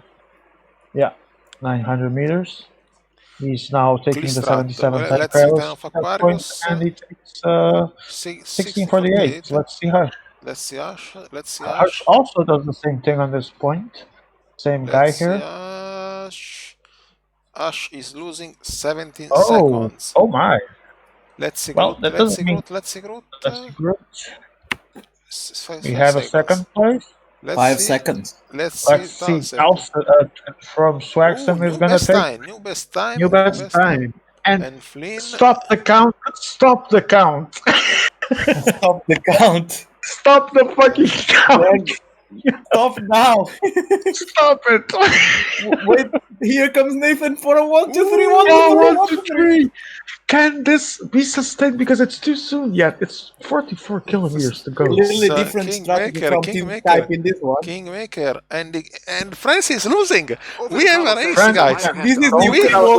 Speaker 4: Yeah, 900 meters. He's now taking the 77
Speaker 2: let's see down of Aquarius.
Speaker 4: And he takes 1648. Let's see Hush.
Speaker 2: Let's see Ash.
Speaker 4: Hush also does the same thing on this point. Same guy here.
Speaker 2: Ash is losing 17 seconds.
Speaker 4: Oh my.
Speaker 2: Let's see
Speaker 4: Groot.
Speaker 2: Let's see Groot.
Speaker 4: We have a second place.
Speaker 3: 5 seconds.
Speaker 2: Let's see.
Speaker 4: From Swagston is gonna take
Speaker 2: new best time.
Speaker 4: New best time. And
Speaker 2: Flynn.
Speaker 4: Stop the count. Stop the count.
Speaker 3: Stop the count.
Speaker 4: Stop the fucking count.
Speaker 3: Stop now.
Speaker 4: Stop it.
Speaker 3: Wait, here comes Nathan for a 1, 2, 3, 1, 2, 3.
Speaker 4: Can this be sustained? Because it's too soon yet. It's 44 kilometers to go.
Speaker 3: Really different strategy from Team Skype in this one.
Speaker 2: Kingmaker and Francis is losing. We have a race, guys.
Speaker 3: This is
Speaker 2: we have a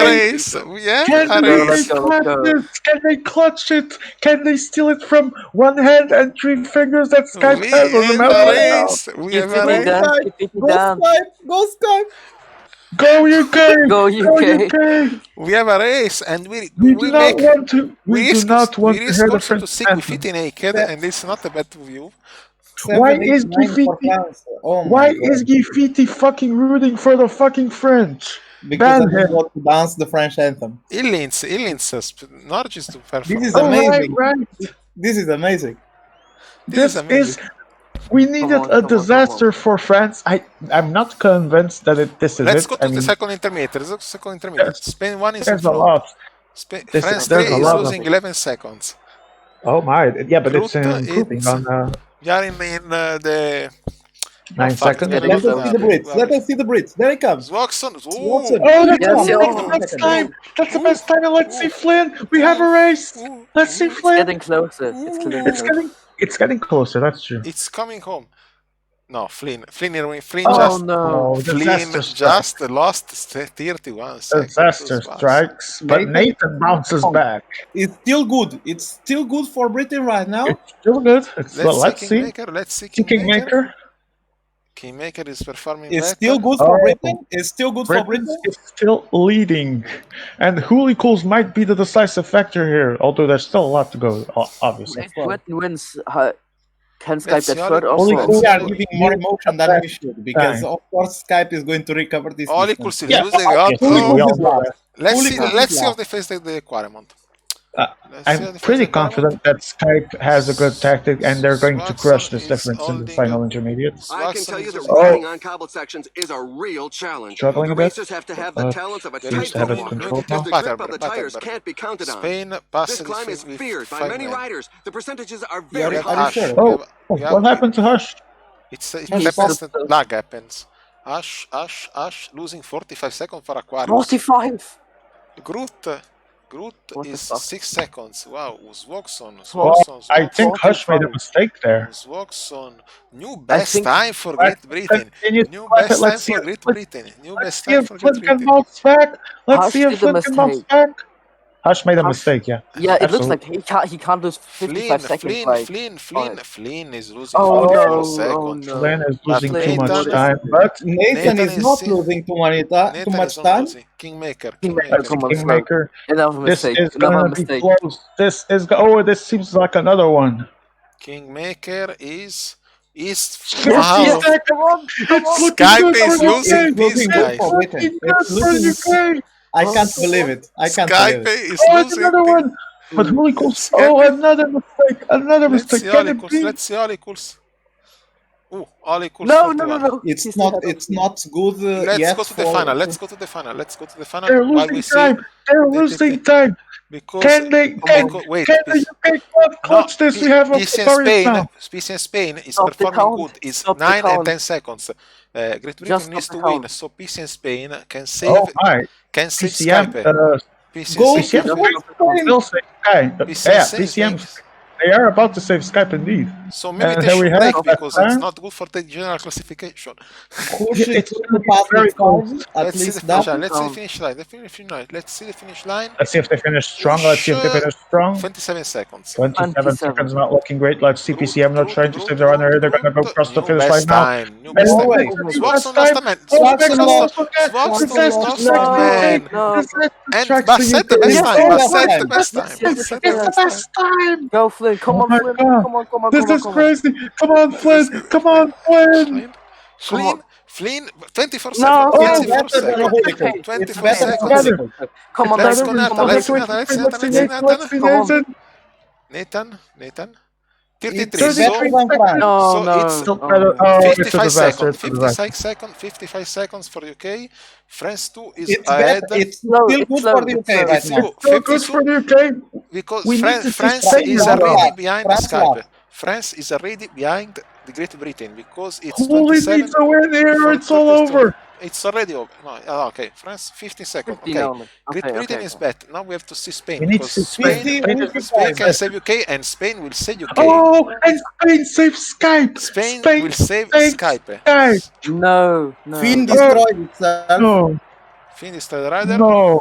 Speaker 2: race.
Speaker 4: We have a race. Can they clutch it? Can they steal it from one hand and 3 fingers that Skype has on the map?
Speaker 2: We have a race.
Speaker 3: Go Skype.
Speaker 4: Go UK!
Speaker 1: Go UK!
Speaker 2: We have a race, and we
Speaker 4: do not want to hear the French
Speaker 2: to stick with it naked, and it's not a bad view.
Speaker 4: Why is Gifiti fucking rooting for the fucking French?
Speaker 3: Because I don't want to dance the French anthem.
Speaker 2: Illins, Norge is to perform.
Speaker 3: This is amazing.
Speaker 4: Right.
Speaker 3: This is amazing.
Speaker 4: We needed a disaster for France. I'm not convinced that this is
Speaker 2: Let's
Speaker 4: it.
Speaker 2: go to the second intermediate. Spain 1 is in front. France 3 is losing 11 seconds.
Speaker 4: Oh my, yeah, but it's improving on...
Speaker 2: We are in the...
Speaker 4: 9 seconds.
Speaker 3: Let us see the Brits. There it comes.
Speaker 2: Watson.
Speaker 4: Oh, that's the best time. That's the best time. And let's see Flynn. We have a race. Let's see Flynn.
Speaker 1: It's getting closer.
Speaker 4: It's getting closer. That's true.
Speaker 2: It's coming home. No, Flynn
Speaker 4: just
Speaker 2: lost 31 seconds.
Speaker 4: Disaster strikes, but Nathan bounces back.
Speaker 3: It's still good. It's still good for Britain right now.
Speaker 4: It's still good.
Speaker 2: Let's see
Speaker 4: Kingmaker.
Speaker 2: Kingmaker is performing
Speaker 3: It's
Speaker 2: better.
Speaker 3: Still good for Britain. It's still good for Britain.
Speaker 4: It's still leading. And Hoolicools might be the decisive factor here, although there's still a lot to go, obviously.
Speaker 1: If Britain wins, can Skype get third or
Speaker 3: We
Speaker 1: fourth?
Speaker 3: are giving more emotion than we should, because of course Skype is going to recover this.
Speaker 2: Hoolicools is losing out. Let's see how they face the Quaremont.
Speaker 4: I'm pretty confident that Skype has a good tactic and they're going to crush this difference in the final intermediate.
Speaker 5: I can tell you that riding on cobbled sections is a real challenge.
Speaker 4: Struggling a bit.
Speaker 5: Racers have to have the talents of a
Speaker 4: Seems to have it controlled now.
Speaker 5: The grip of the tires can't be counted on.
Speaker 2: Spain
Speaker 5: This climb is feared by many riders. The percentages are very
Speaker 3: Yeah,
Speaker 5: high.
Speaker 3: sure.
Speaker 4: What happened to Hush?
Speaker 2: It happens that lag happens. Ash losing 45 seconds for Aquarius.
Speaker 1: 45!
Speaker 2: Groot is 6 seconds. Wow, Swogson.
Speaker 4: I think Hush made a mistake there.
Speaker 2: Swogson. New best time for Great Britain. New best time for Great Britain.
Speaker 4: Let's see if Flynn can bounce back. Hush made a mistake, yeah.
Speaker 1: Yeah, it looks like he can't lose 55 seconds.
Speaker 2: Flynn is losing 44
Speaker 1: Oh,
Speaker 2: seconds.
Speaker 1: no.
Speaker 4: Flynn is losing too much
Speaker 2: Nathan-
Speaker 4: time, but
Speaker 3: Nathan is not losing too much time.
Speaker 2: Kingmaker.
Speaker 1: Come on,
Speaker 4: Kingmaker,
Speaker 1: Another
Speaker 4: this
Speaker 1: mistake.
Speaker 4: is
Speaker 1: Another
Speaker 4: gonna be
Speaker 1: mistake.
Speaker 4: close. This seems like another one.
Speaker 2: Kingmaker is
Speaker 4: 50
Speaker 2: wow.
Speaker 4: seconds. It's looking
Speaker 2: Skype
Speaker 4: good
Speaker 2: is
Speaker 4: for
Speaker 2: losing
Speaker 4: UK.
Speaker 2: this, guys.
Speaker 3: for Britain.
Speaker 4: It's looking good for UK.
Speaker 3: I can't believe it. I can't
Speaker 2: Skype
Speaker 3: believe it.
Speaker 2: is
Speaker 4: Oh,
Speaker 2: losing.
Speaker 4: another one. But holy course.
Speaker 2: Can
Speaker 4: Oh,
Speaker 2: we-
Speaker 4: another mistake. Another
Speaker 2: Let's
Speaker 4: mistake.
Speaker 2: see
Speaker 4: Can
Speaker 2: all
Speaker 4: it
Speaker 2: equals.
Speaker 4: be?
Speaker 2: Let's see all equals. All equals.
Speaker 1: No,
Speaker 2: 41.
Speaker 1: no.
Speaker 3: It's
Speaker 1: He's
Speaker 3: not.
Speaker 1: ahead of
Speaker 3: It's
Speaker 1: me.
Speaker 3: not good
Speaker 2: Let's
Speaker 3: yet
Speaker 2: go to the
Speaker 3: for.
Speaker 2: final. Let's go to the final. Let's go to the final.
Speaker 4: They're
Speaker 2: While we
Speaker 4: losing
Speaker 2: see
Speaker 4: time. They're
Speaker 2: the
Speaker 4: losing
Speaker 2: TTT.
Speaker 4: time.
Speaker 2: Because
Speaker 4: Can they?
Speaker 2: wait,
Speaker 4: Can the UK clutch this? We have a
Speaker 2: PCM
Speaker 4: Victoria now.
Speaker 2: PCM Spain is
Speaker 1: Stop the
Speaker 2: performing
Speaker 1: count.
Speaker 2: good. It's
Speaker 1: Stop the
Speaker 2: 9 and
Speaker 1: count.
Speaker 2: 10 seconds. Great Britain
Speaker 1: Just
Speaker 2: needs
Speaker 1: stop
Speaker 2: to
Speaker 1: the
Speaker 2: win,
Speaker 1: count.
Speaker 2: so PCM Spain can save
Speaker 4: Oh my.
Speaker 2: Skype.
Speaker 4: PCM.
Speaker 2: PCM
Speaker 3: Go
Speaker 2: Spain
Speaker 1: PCM
Speaker 3: to
Speaker 2: can
Speaker 1: just stop the count.
Speaker 4: Still save Skype.
Speaker 2: PCM
Speaker 4: Yeah,
Speaker 2: saves
Speaker 4: PCM.
Speaker 2: things.
Speaker 4: They are about to save Skype indeed.
Speaker 2: So maybe
Speaker 4: And
Speaker 2: they
Speaker 4: here we
Speaker 2: should
Speaker 4: have
Speaker 2: break
Speaker 4: that
Speaker 2: because it's
Speaker 4: time.
Speaker 2: not good for the general classification.
Speaker 3: who should
Speaker 4: It's
Speaker 3: pass
Speaker 4: very
Speaker 3: the
Speaker 4: close.
Speaker 3: time? At
Speaker 2: Let's see the
Speaker 3: least
Speaker 2: finish
Speaker 3: that.
Speaker 2: line. Let's see the finish line. Let's see the finish line.
Speaker 4: Let's see if they finish strong. Let's see if they finish strong.
Speaker 2: 27 seconds.
Speaker 4: 27 seconds, not looking great. Let's see PCM not trying to
Speaker 2: Groot,
Speaker 4: save the runner here. They're going to go across the
Speaker 2: new
Speaker 4: finish line
Speaker 2: best
Speaker 4: now.
Speaker 2: time. New
Speaker 4: Best
Speaker 2: best
Speaker 3: No
Speaker 2: time.
Speaker 3: way.
Speaker 4: time.
Speaker 2: Swaxon lost the man.
Speaker 3: Swaxon lost.
Speaker 2: Swaxon lost the man.
Speaker 1: No.
Speaker 2: And Bass said the best
Speaker 3: Yes,
Speaker 2: time.
Speaker 3: yes,
Speaker 2: Bass said
Speaker 3: yes,
Speaker 2: the best
Speaker 1: yes,
Speaker 2: time.
Speaker 1: yes,
Speaker 2: Bass said
Speaker 1: yes,
Speaker 2: the
Speaker 1: yes.
Speaker 2: best time.
Speaker 4: time.
Speaker 1: Go, Flynn. Come
Speaker 4: Oh
Speaker 1: on,
Speaker 4: my
Speaker 1: Flynn.
Speaker 4: God.
Speaker 1: Come on.
Speaker 4: This is crazy. Come on, Flynn. Come on, Flynn.
Speaker 2: Flynn, 24
Speaker 1: No,
Speaker 2: seconds. 24
Speaker 3: better than a
Speaker 2: seconds.
Speaker 3: holy cow.
Speaker 2: 24
Speaker 3: It's better than a
Speaker 2: seconds.
Speaker 3: holy cow.
Speaker 1: Come on,
Speaker 2: Let's
Speaker 1: Nathan.
Speaker 2: go, Nathan.
Speaker 1: Come on,
Speaker 2: Let's see
Speaker 1: Nathan.
Speaker 2: Nathan.
Speaker 4: Let's see
Speaker 2: Nathan.
Speaker 4: Nathan.
Speaker 2: Nathan.
Speaker 3: It's
Speaker 2: 33.
Speaker 3: better than France.
Speaker 1: No,
Speaker 2: So
Speaker 1: no.
Speaker 2: it's
Speaker 4: Still
Speaker 1: Oh,
Speaker 4: better.
Speaker 1: no.
Speaker 4: Oh, it's a
Speaker 2: 55
Speaker 4: disaster.
Speaker 2: seconds.
Speaker 4: It's a disaster.
Speaker 2: 55 seconds for UK. France 2 is
Speaker 3: It's
Speaker 2: ahead.
Speaker 3: better. It's
Speaker 1: slow,
Speaker 3: still
Speaker 1: it's
Speaker 3: good
Speaker 1: slow,
Speaker 3: for the
Speaker 1: it's
Speaker 3: UK
Speaker 1: slow.
Speaker 3: right
Speaker 2: It's
Speaker 3: now.
Speaker 2: good.
Speaker 4: So good for the UK.
Speaker 2: Because
Speaker 4: We need to see
Speaker 2: France
Speaker 4: Spain
Speaker 2: is
Speaker 4: as well.
Speaker 2: already behind
Speaker 3: France
Speaker 2: Skype.
Speaker 3: lost.
Speaker 2: France is already behind the Great Britain because it's
Speaker 4: Who
Speaker 2: 27
Speaker 4: needs a win here?
Speaker 2: for
Speaker 4: It's all
Speaker 2: 32.
Speaker 4: over.
Speaker 2: It's already over. No, okay. France 15 seconds.
Speaker 1: 15
Speaker 2: Okay.
Speaker 1: only.
Speaker 2: Great
Speaker 1: Okay,
Speaker 2: Britain
Speaker 1: okay,
Speaker 2: is
Speaker 1: okay.
Speaker 2: bad. Now we have to see Spain
Speaker 4: We need to
Speaker 2: because
Speaker 4: see
Speaker 2: Spain,
Speaker 4: Spain.
Speaker 2: Spain can save UK and Spain will save UK.
Speaker 4: Oh, and Spain saves Skype.
Speaker 2: Spain will save
Speaker 4: saves
Speaker 2: Skype.
Speaker 4: Skype.
Speaker 1: No.
Speaker 3: Finn destroyed itself.
Speaker 4: No,
Speaker 2: Finish the rider.
Speaker 4: no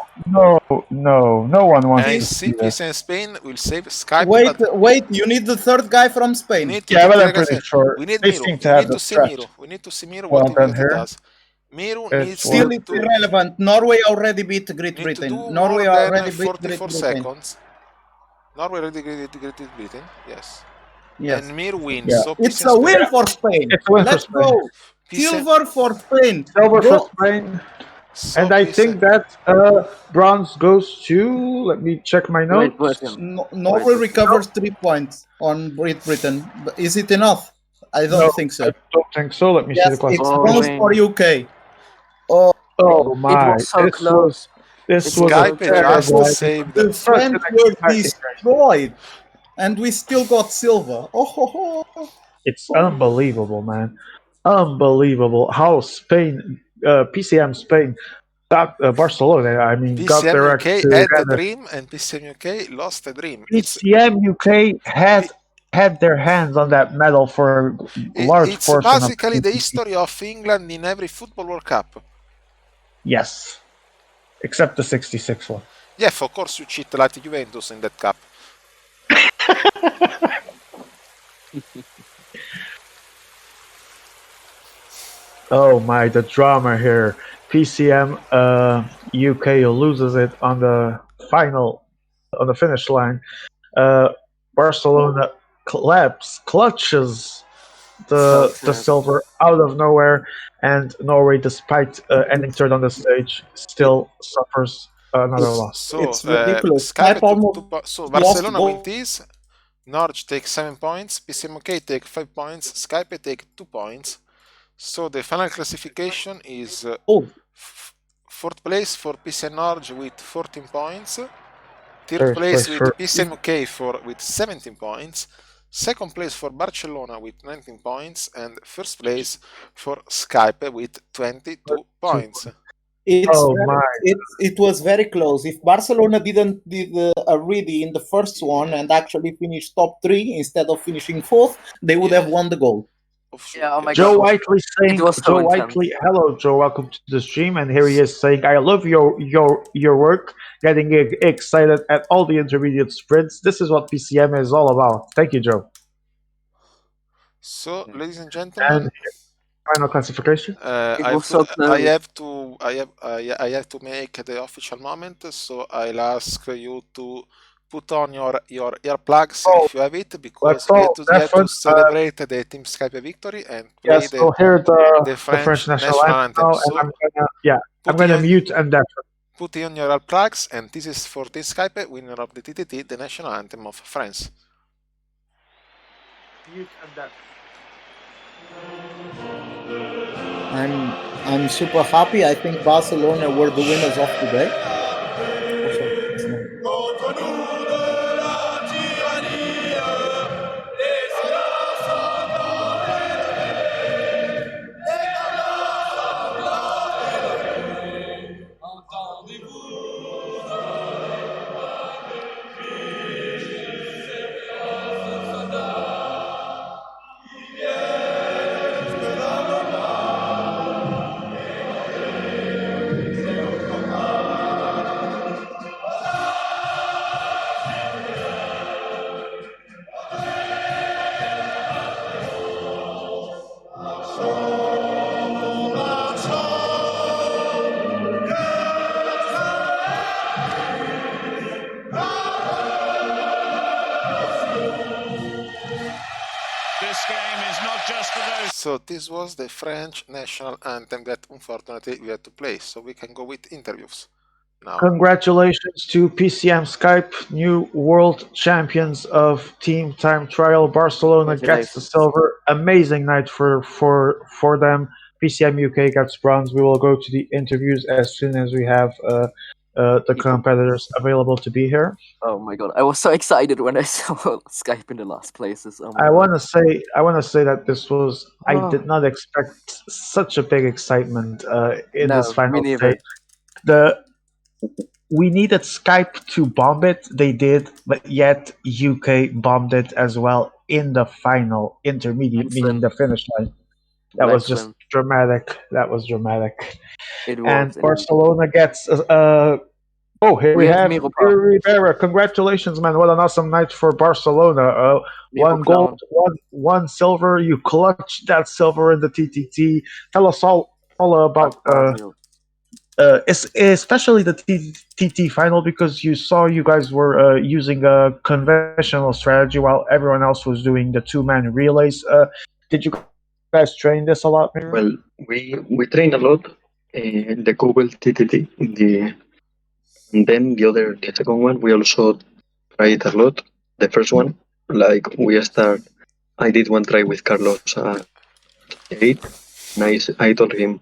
Speaker 4: one wants
Speaker 2: And
Speaker 4: to see that.
Speaker 2: CPS and Spain will save Skype.
Speaker 3: Wait, you need the third guy from
Speaker 2: We
Speaker 3: Spain.
Speaker 2: need to
Speaker 4: Yeah, but
Speaker 2: like
Speaker 4: I'm
Speaker 2: I
Speaker 4: pretty
Speaker 2: said,
Speaker 4: sure
Speaker 2: we need
Speaker 4: they
Speaker 2: Miru.
Speaker 4: seem to
Speaker 2: We
Speaker 4: have
Speaker 2: need to
Speaker 4: the
Speaker 2: see
Speaker 4: stretch.
Speaker 2: Miru. We need to see Miru
Speaker 4: Well
Speaker 2: what
Speaker 4: done
Speaker 2: he
Speaker 4: here.
Speaker 2: does. Miru
Speaker 4: It's
Speaker 2: needs
Speaker 3: Still,
Speaker 2: to
Speaker 3: it's irrelevant. Norway already beat Great
Speaker 2: need to
Speaker 3: Britain.
Speaker 2: do
Speaker 3: Norway
Speaker 2: more than
Speaker 3: already beat Great
Speaker 2: 44
Speaker 3: Britain.
Speaker 2: seconds. Norway already beat Great Britain. Yes.
Speaker 3: Yes.
Speaker 2: And Miru wins.
Speaker 4: Yeah.
Speaker 2: So
Speaker 3: It's
Speaker 2: PCM
Speaker 3: a win
Speaker 2: Spain-
Speaker 3: for Spain.
Speaker 4: It's a win for
Speaker 3: Let's
Speaker 4: Spain.
Speaker 3: go.
Speaker 2: PCM
Speaker 3: Silver for Spain.
Speaker 4: Silver
Speaker 3: Go.
Speaker 4: for Spain.
Speaker 2: so
Speaker 4: And I
Speaker 2: PCM
Speaker 4: think that bronze goes to. Let me check my notes.
Speaker 1: Great Britain.
Speaker 3: Norway recovers 3 points on Great Britain. But is it enough? I don't
Speaker 4: No,
Speaker 3: think so.
Speaker 4: I don't think so. Let me see
Speaker 3: Yes,
Speaker 4: the
Speaker 3: it's
Speaker 4: classification.
Speaker 3: bronze
Speaker 1: Oh,
Speaker 3: for UK. Oh,
Speaker 4: Oh
Speaker 1: It
Speaker 4: my!
Speaker 1: was so
Speaker 4: this
Speaker 1: close.
Speaker 4: this
Speaker 1: It's
Speaker 4: was a
Speaker 2: Skype just
Speaker 4: terrible.
Speaker 2: saved
Speaker 3: the
Speaker 2: them.
Speaker 3: French were destroyed, and we still got silver. Oh, ho, ho.
Speaker 4: It's unbelievable, man. Unbelievable how Spain, PCM Spain, got Barcelona. I mean, got
Speaker 2: PCM
Speaker 4: their
Speaker 2: UK
Speaker 4: act
Speaker 2: had the
Speaker 4: together.
Speaker 2: dream and PCM UK lost the dream. It's,
Speaker 4: PCM UK had their hands on that medal for a large
Speaker 2: it's
Speaker 4: portion of
Speaker 2: basically the
Speaker 4: TTT.
Speaker 2: history of England in every football World Cup.
Speaker 4: Yes, except the '66 one.
Speaker 2: Yeah, of course you cheat like Juventus in that cup.
Speaker 4: Oh my, the drama here. PCM UK loses it on the finish line. Barcelona clutches the silver out of nowhere, and Norway, despite ending third on the stage, still suffers another loss.
Speaker 2: So
Speaker 3: It's ridiculous.
Speaker 2: Skype
Speaker 3: Skype almost
Speaker 2: so
Speaker 3: lost
Speaker 2: Barcelona
Speaker 3: goal.
Speaker 2: win this. Norge take 7 points. PCMK take 5 points. Skype take 2 points. So the final classification is fourth place for PCM Norge with 14 points. Third place with PCMK with 17 points. Second place for Barcelona with 19 points, and first place for Skype with 22 points.
Speaker 3: It was very close. If Barcelona did a ready in the first one and actually finished top 3 instead of finishing 4th, they would have won the goal.
Speaker 1: Yeah, oh my
Speaker 4: Joe
Speaker 1: God.
Speaker 4: Whiteley saying,
Speaker 1: was so
Speaker 4: Joe
Speaker 1: intense.
Speaker 4: Whiteley, hello Joe, welcome to the stream, and here he is saying, I love your work, getting excited at all the intermediate sprints. This is what PCM is all about. Thank you, Joe.
Speaker 2: So, ladies and gentlemen,
Speaker 4: And final classification.
Speaker 2: I have to make the official moment. So I'll ask you to put on your earplugs if you have it, because we have to celebrate the Team Skype victory and play
Speaker 4: so here
Speaker 2: the
Speaker 4: French national anthem.
Speaker 2: anthem.
Speaker 4: So, and I'm gonna mute and that.
Speaker 2: Put on your plugs, and this is for this Skype, winner of the TTT, the national anthem of France.
Speaker 3: I'm super happy. I think Barcelona were the winners of the day.
Speaker 2: So this was the French national anthem that unfortunately we had to play, so we can go with interviews now.
Speaker 4: Congratulations to PCM Skype, new world champions of Team Time Trial. Barcelona gets the silver. Amazing night for them. PCM UK gets bronze. We will go to the interviews as soon as we have the competitors available to be here.
Speaker 1: Oh my god, I was so excited when I saw Skype in the last places. Oh
Speaker 4: I want to say that this was I did not expect such a big excitement in this final stage. We needed Skype to bomb it. They did, but yet UK bombed it as well in the final intermediate, meaning the finish line. That was just dramatic. That was dramatic. And Barcelona gets here we have Rivera. Congratulations, man! What an awesome night for Barcelona. One gold, one silver. You clutched that silver in the TTT. Tell us all about especially the TTT final, because you guys were using a conventional strategy while everyone else was doing the two-man relays. Did you guys train this a lot? Mira?
Speaker 6: Well, we train a lot in the Google TTT and then the second one we also tried a lot. The first one, like I did one try with Carlos 8, and I told him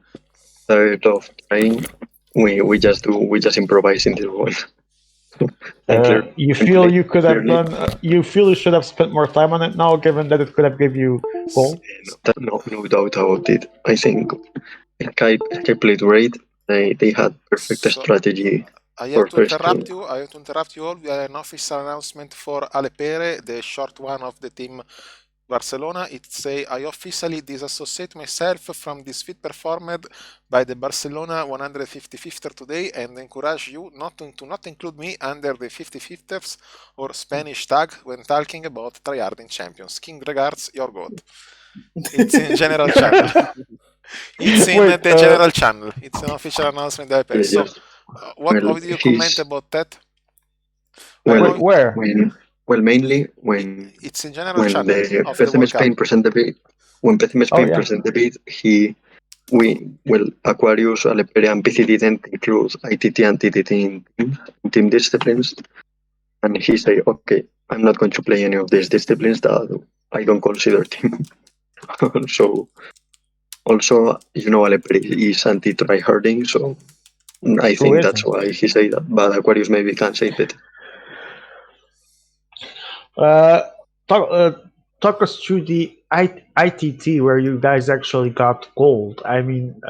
Speaker 6: tired of trying. We just improvise in this one.
Speaker 4: You feel you could have done. You feel you should have spent more time on it now, given that it could have give you gold.
Speaker 6: No doubt about it. I think Skype played great. They had perfect strategy.
Speaker 2: I have to interrupt you all. We have an official announcement for Alepere, the short one of the team Barcelona. It say, I officially disassociate myself from this feat performed by the Barcelona 155er today and encourage you to not include me under the 55ers or Spanish tag when talking about tryharding champions. King regards, your God. It's in general channel. It's in the general channel. It's an official announcement. So, what do you comment about that?
Speaker 4: Where?
Speaker 6: Mainly when
Speaker 2: it's in general channel.
Speaker 6: PCM Spain present the bid. When PCM Spain present the bid, Aquarius, Alepere, and PC didn't include ITT and TTT in team disciplines, and he said, "Okay, I'm not going to play any of these disciplines that I don't consider team." So, also, Alepere is anti-tryharding, so I think that's why he said that. But Aquarius maybe can say better.
Speaker 4: Talk us through the ITT where you guys actually got gold. I mean,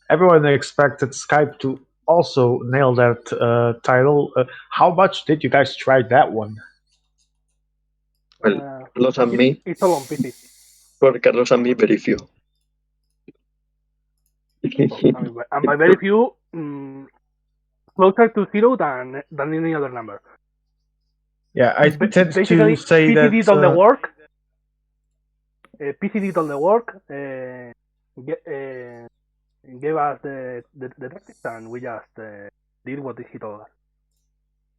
Speaker 4: everyone expected Skype to also nail that title. How much did you guys try that one?
Speaker 6: Well, Carlos and me.
Speaker 7: It's all on PC.
Speaker 6: For Carlos and me, very few.
Speaker 7: And by very few, closer to 0 than any other number.
Speaker 4: Yeah, I tend to say
Speaker 7: PC
Speaker 4: that
Speaker 7: did all the work. PC did all the work. Gave us the tactics, and we just did what he told us.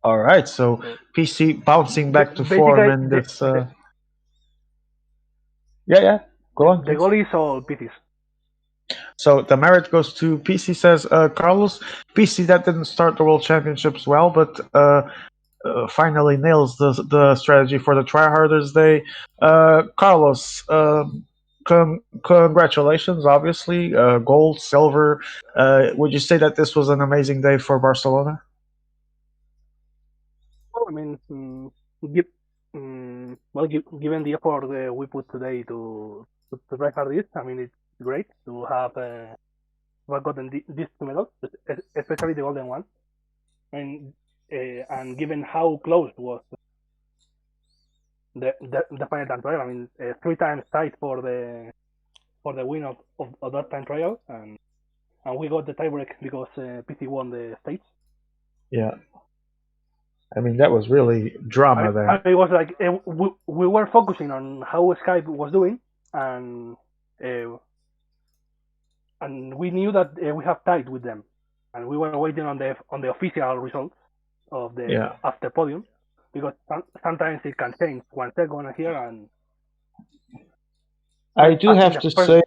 Speaker 4: All right, so PC bouncing back to form, and this. Go on.
Speaker 7: The goal is all PCs.
Speaker 4: So the merit goes to PC, says Carlos. PC, that didn't start the World Championships well, but finally nails the strategy for the Tryharders Day. Carlos, congratulations, obviously. Gold, silver. Would you say that this was an amazing day for Barcelona?
Speaker 7: Well, I mean, given the effort we put today to try hard this, I mean, it's great to have gotten these 2 medals, especially the golden one, and given how close was the final time trial, I mean, 3 times tied for the win of that time trial, and we got the tiebreak because PC won the stage.
Speaker 4: Yeah. I mean, that was really drama there.
Speaker 7: It was like we were focusing on how Skype was doing, and we knew that we have tied with them, and we were waiting on the official results of the after podium, because sometimes it can change 1 second here, and
Speaker 4: I do have to say,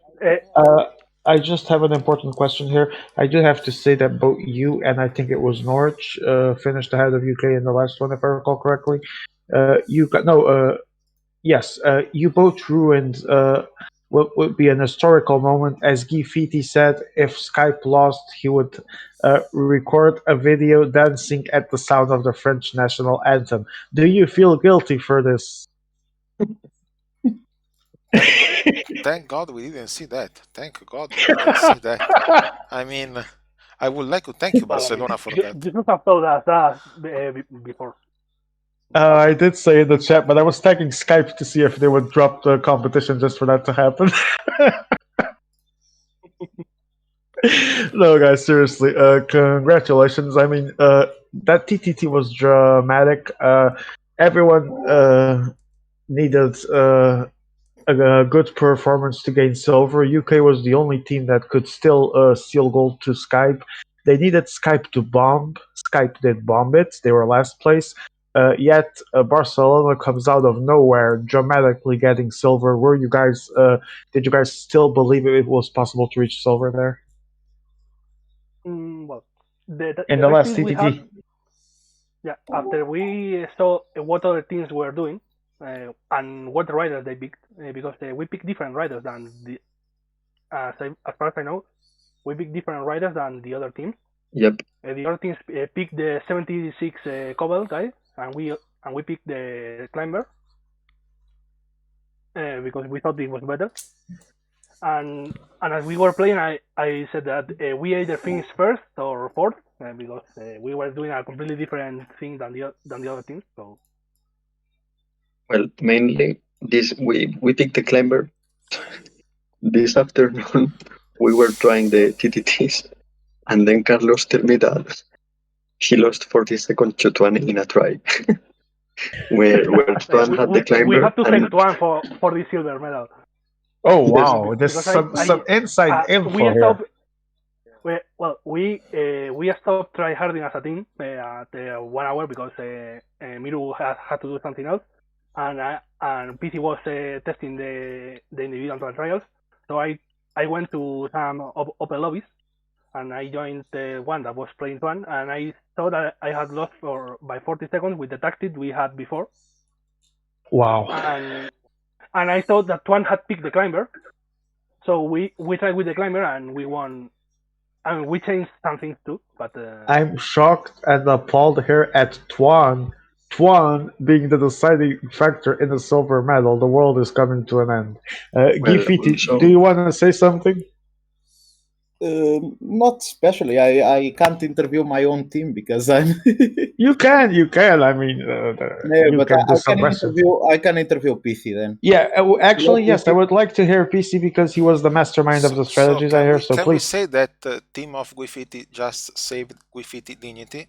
Speaker 4: I just have an important question here. I do have to say that both you and I think it was Norwich finished ahead of UK in the last one, if I recall correctly. You both ruined what would be an historical moment. As Guy Fitti said, if Skype lost, he would record a video dancing at the sound of the French national anthem. Do you feel guilty for this?
Speaker 2: Thank God we didn't see that. Thank God we didn't see that. I mean, I would like to thank you, Barcelona, for that.
Speaker 7: You should have told us that before.
Speaker 4: I did say in the chat, but I was tagging Skype to see if they would drop the competition just for that to happen. No, guys, seriously, congratulations. I mean, that TTT was dramatic. Everyone needed a good performance to gain silver. UK was the only team that could still steal gold to Skype. They needed Skype to bomb. Skype did bomb it. They were last place. Yet Barcelona comes out of nowhere, dramatically getting silver. Were you guys? Did you guys still believe it was possible to reach silver there?
Speaker 7: Well,
Speaker 4: in the last TTT.
Speaker 7: After we saw what other teams were doing and what riders they picked, because we picked different riders than as far as I know, we picked different riders than the other teams.
Speaker 6: Yep.
Speaker 7: The other teams picked the 76 Cobalt guy, and we picked the Climber because we thought it was better. And as we were playing, I said that we either finished first or fourth because we were doing a completely different thing than the other teams. So,
Speaker 6: well, mainly this we picked the Climber. This afternoon we were trying the TTTs, and then Carlos told me that he lost 40 seconds to Tuan in a try. where Tuan had the Climber.
Speaker 7: We have to thank Tuan for the silver medal.
Speaker 4: Oh wow! There's some inside info here.
Speaker 7: We stopped tryharding as a team at 1 hour because Miru had to do something else, and PC was testing the individual trials. So I went to some open lobbies, and I joined the one that was playing Tuan, and I saw that I had lost by 40 seconds with the tactic we had before.
Speaker 4: Wow!
Speaker 7: And I thought that Tuan had picked the Climber, so we tried with the Climber and we won. I mean, we changed some things too, but
Speaker 4: I'm shocked and appalled here at Tuan being the deciding factor in the silver medal. The world is coming to an end. Guy Fitti, do you want to say something?
Speaker 3: Not especially. I can't interview my own team because I'm.
Speaker 4: You can. I mean,
Speaker 3: I can interview PC then.
Speaker 4: Yeah, actually, yes. I would like to hear PC because he was the mastermind of the strategies I hear. So
Speaker 2: can
Speaker 4: please.
Speaker 2: We say that the team of Guy Fitti just saved Guy Fitti dignity,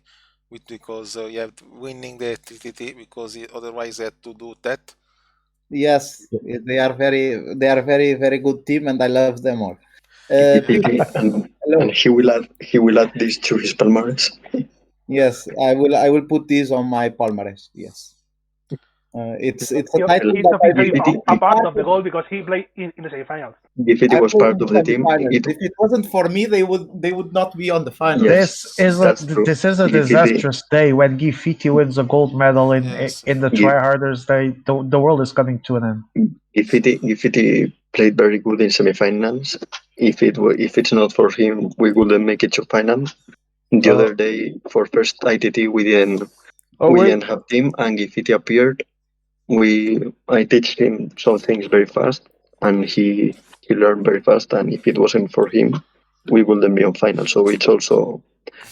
Speaker 2: because you have winning the TTT because otherwise they had to do that.
Speaker 3: Yes, they are very very good team, and I love them all.
Speaker 6: And he will add this to his palmarès.
Speaker 3: Yes, I will put this on my palmarès. Yes. It's a
Speaker 7: He's
Speaker 3: title that
Speaker 7: officially a part of the goal because he played in the semifinals.
Speaker 6: If it was part of the team,
Speaker 3: if it wasn't for me, they would not be on the finals.
Speaker 6: Yes,
Speaker 4: this is a disastrous day when Guy Fitti wins a gold medal in the tryharders. The world is coming to an end.
Speaker 6: If it played very good in semifinals, if it's not for him, we wouldn't make it to final. The other day for first ITT we didn't have team, and if it appeared, I teach him some things very fast, and he learned very fast. And if it wasn't for him, we wouldn't be on final. So it's also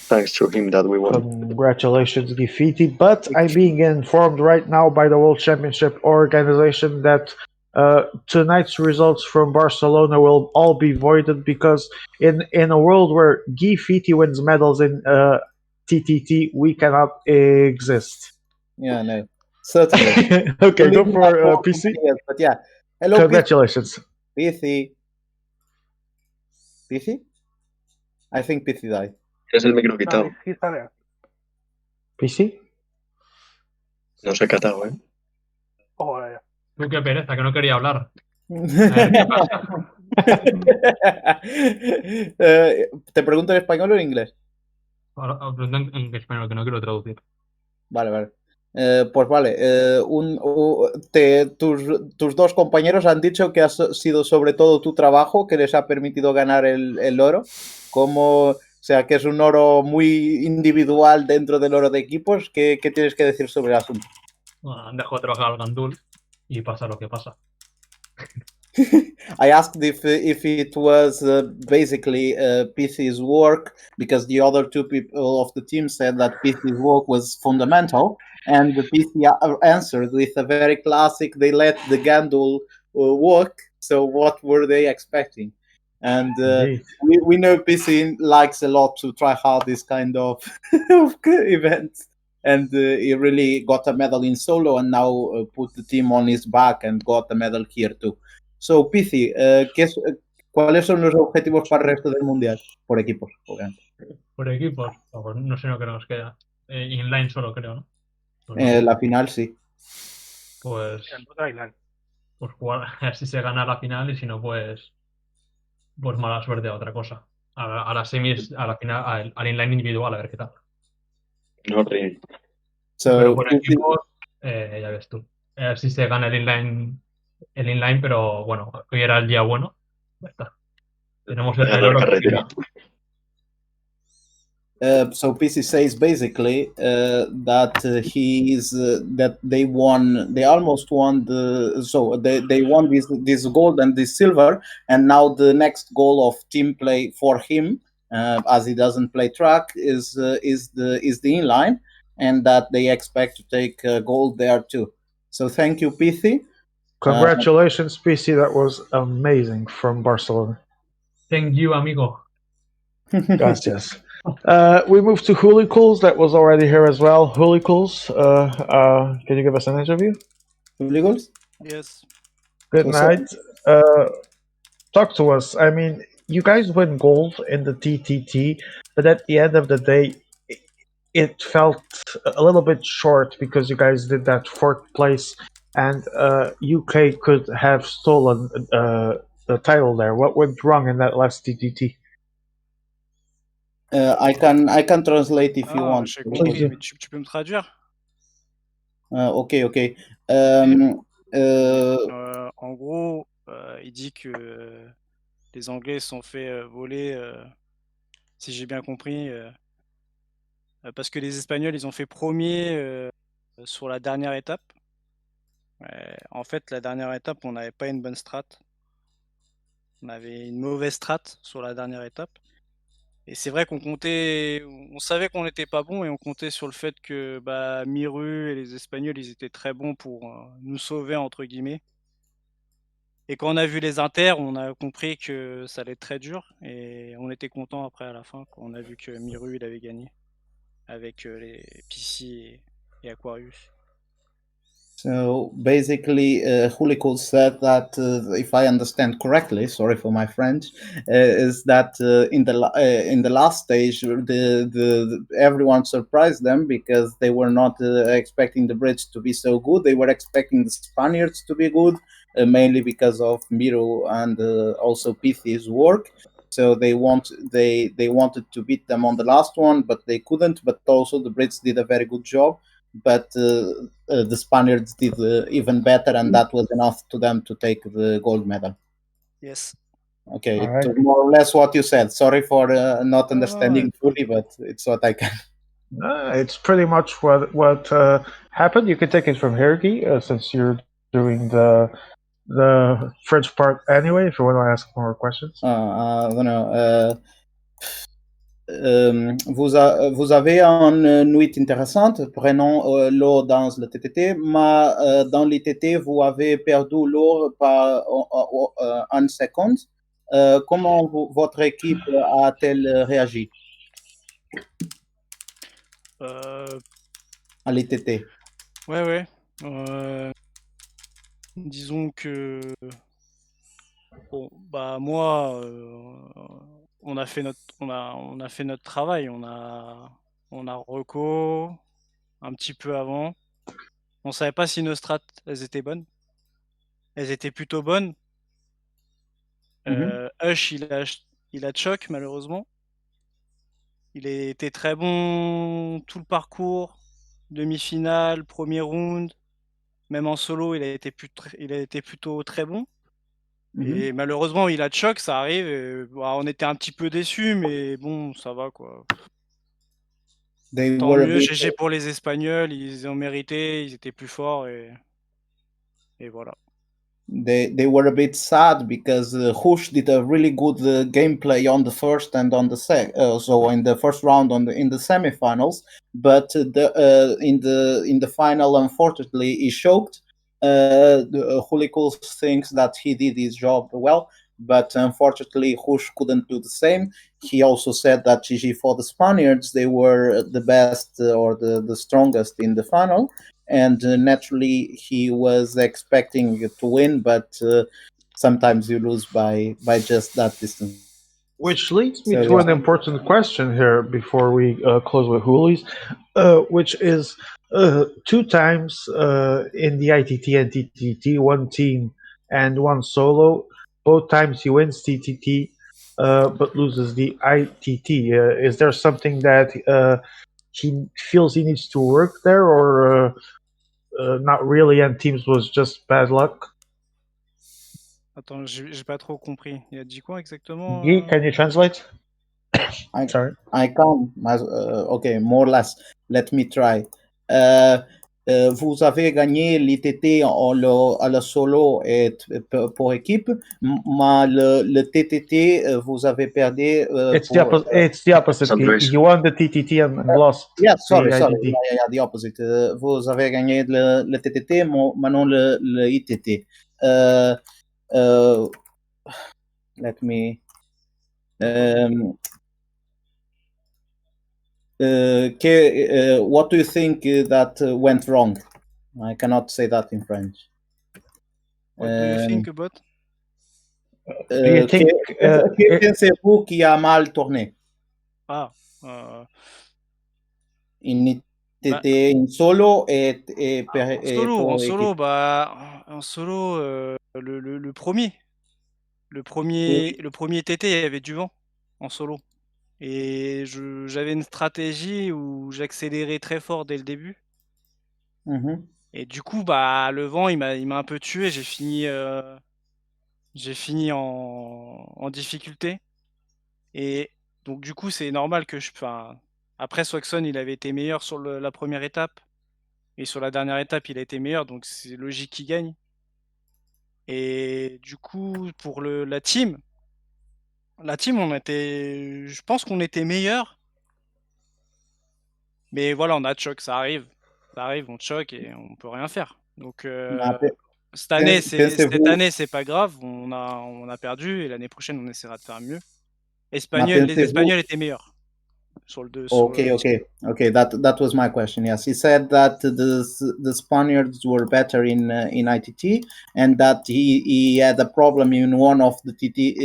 Speaker 6: thanks to him that we won.
Speaker 4: Congratulations, Guy Fitti. But I'm being informed right now by the World Championship organization that tonight's results from Barcelona will all be voided because in a world where Guy Fitti wins medals in TTT, we cannot exist.
Speaker 3: Yeah, no, certainly.
Speaker 4: Okay, go for PC.
Speaker 3: But yeah, hello.
Speaker 4: Congratulations,
Speaker 3: PC. PC. I think PC died.
Speaker 6: Es el micro quitado.
Speaker 7: Sí, está bien.
Speaker 4: PC.
Speaker 6: No se ha catado, ¿eh?
Speaker 7: Joder.
Speaker 8: Tú qué pereza, que no quería hablar.
Speaker 3: ¿Te pregunto en español o en inglés?
Speaker 8: En español, que no quiero traducir.
Speaker 3: Vale. Pues vale, tus dos compañeros han dicho que ha sido sobre todo tu trabajo que les ha permitido ganar el oro, o sea, que es un oro muy individual dentro del oro de equipos. ¿Qué tienes que decir sobre el asunto?
Speaker 8: Bueno, han dejado trabajar al Gandul y pasa lo que pasa.
Speaker 3: I asked if it was basically PC's work, because the other two people of the team said that PC's work was fundamental, and the PC answered with a very classic, they let the Gandul work, so what were they expecting? And we know PC likes a lot to try hard this kind of events, and he really got a medal in solo and now put the team on his back and got a medal here too. So, PC, ¿cuáles son los objetivos para el resto del mundial? Por equipos, obviamente.
Speaker 8: Por equipos, pues no sé lo que nos queda. Inline solo, creo, ¿no?
Speaker 3: La final, sí.
Speaker 8: Pues jugar, a ver si se gana la final, y si no, pues mala suerte a otra cosa. A las semis, a la final, al inline individual, a ver qué tal.
Speaker 6: No, really.
Speaker 8: Pero por equipos, ya ves tú. A ver si se gana el inline, pero bueno, hoy era el día bueno. Ya está. Tenemos el oro.
Speaker 3: So PC says basically that that they almost won they won this gold and this silver, and now the next goal of team play for him, as he doesn't play track, is the inline, and that they expect to take gold there too. So thank you, PC.
Speaker 4: Congratulations, PC. That was amazing from Barcelona.
Speaker 8: Thank you, amigo.
Speaker 4: Gracias. We move to Hoolicles, that was already here as well. Hoolicles, can you give us an interview?
Speaker 3: Hoolicles?
Speaker 9: Yes.
Speaker 4: Good night. Talk to us. I mean, you guys win gold in the TTT, but at the end of the day, it felt a little bit short because you guys did that fourth place, and UK could have stolen the title there. What went wrong in that last TTT?
Speaker 3: I can translate if you want.
Speaker 9: J'ai compris, mais tu peux me traduire?
Speaker 3: Ok.
Speaker 9: En gros, il dit que les Anglais se sont fait voler, si j'ai bien compris, parce que les Espagnols, ils ont fait premier sur la dernière étape. En fait, la dernière étape, on n'avait pas une bonne strat. On avait une mauvaise strat sur la dernière étape. Et c'est vrai qu'on savait qu'on n'était pas bon, et on comptait sur le fait que Miru et les Espagnols, ils étaient très bons pour nous sauver, entre guillemets. Et quand on a vu les inters, on a compris que ça allait être très dur, et on était content après à la fin quand on a vu que Miru il avait gagné avec les PC et Aquarius.
Speaker 3: So basically, Hulikul said that, if I understand correctly, sorry for my French, is that in the last stage, everyone surprised them because they were not expecting the Brits to be so good. They were expecting the Spaniards to be good, mainly because of Miro and also Pithi's work. So they wanted to beat them on the last one, but they couldn't. But also the Brits did a very good job. But the Spaniards did even better, and that was enough to them to take the gold medal.
Speaker 9: Yes.
Speaker 3: Okay, it's more or less what you said. Sorry for not understanding fully, but it's what I can.
Speaker 4: It's pretty much what happened. You can take it from Hergy, since you're doing the French part anyway. If you want to ask more questions.
Speaker 3: Vous avez une nuit intéressante, prenons l'eau dans le TTT, mais dans le TTT, vous avez perdu l'eau par une seconde. Comment votre équipe a-t-elle réagi à l'ITT?
Speaker 9: Ouais. Disons que bon, bah moi, on a fait notre travail. On a reco un petit peu avant. On savait pas si nos strats elles étaient bonnes. Elles étaient plutôt bonnes. Hush, il a choc malheureusement. Il était très bon tout le parcours, demi-finale, premier round, même en solo, il a été plutôt très bon. Et malheureusement, il a choc, ça arrive. On était un petit peu déçus, mais bon, ça va quoi. Tant mieux, GG pour les Espagnols, ils ont mérité, ils étaient plus forts et voilà.
Speaker 3: They were a bit sad because Hush did a really good gameplay on the first and on the so in the first round in the semifinals, but in the final, unfortunately, he choked. Hulikul thinks that he did his job well, but unfortunately, Hush couldn't do the same. He also said that GG for the Spaniards, they were the best or the strongest in the final. And naturally, he was expecting to win, but sometimes you lose by just that distance.
Speaker 4: Which leads me to an important question here before we close with Hoolies, which is 2 times in the ITT and TTT, one team and one solo. Both times he wins TTT, but loses the ITT. Is there something that he feels he needs to work there, or not really, and teams was just bad luck?
Speaker 9: Attends, j'ai pas trop compris. Il a dit quoi exactement?
Speaker 4: Guy, can you translate?
Speaker 3: Sorry. I can't. Okay, more or less. Let me try. Vous avez gagné l'ITT à la solo et pour équipe, mais le TTT, vous avez perdu.
Speaker 4: It's the opposite. You won the TTT and lost.
Speaker 3: Yeah, sorry. Yeah, the opposite. Vous avez gagné le TTT, mais non le ITT. Let me. What do you think that went wrong? I cannot say that in French.
Speaker 9: What do you think about?
Speaker 4: Do you think?
Speaker 3: Que pensez-vous qui a mal tourné? In ITT, in solo et
Speaker 9: en solo, le premier TT, il y avait du vent en solo. Et j'avais une stratégie où j'accélérais très fort dès le début. Et du coup, le vent, il m'a un peu tué. J'ai fini en difficulté. Et donc, du coup, c'est normal que après, Swaxon, il avait été meilleur sur la première étape. Et sur la dernière étape, il a été meilleur. Donc, c'est logique qu'il gagne. Et du coup, pour la team, je pense qu'on était meilleur. Mais voilà, on a choc, ça arrive. Ça arrive, on choc et on peut rien faire. Donc cette année, c'est pas grave. On a perdu et l'année prochaine, on essaiera de faire mieux. Les Espagnols étaient meilleurs.
Speaker 3: Okay. That was my question. Yes, he said that the Spaniards were better in ITT, and that he had a problem in one of the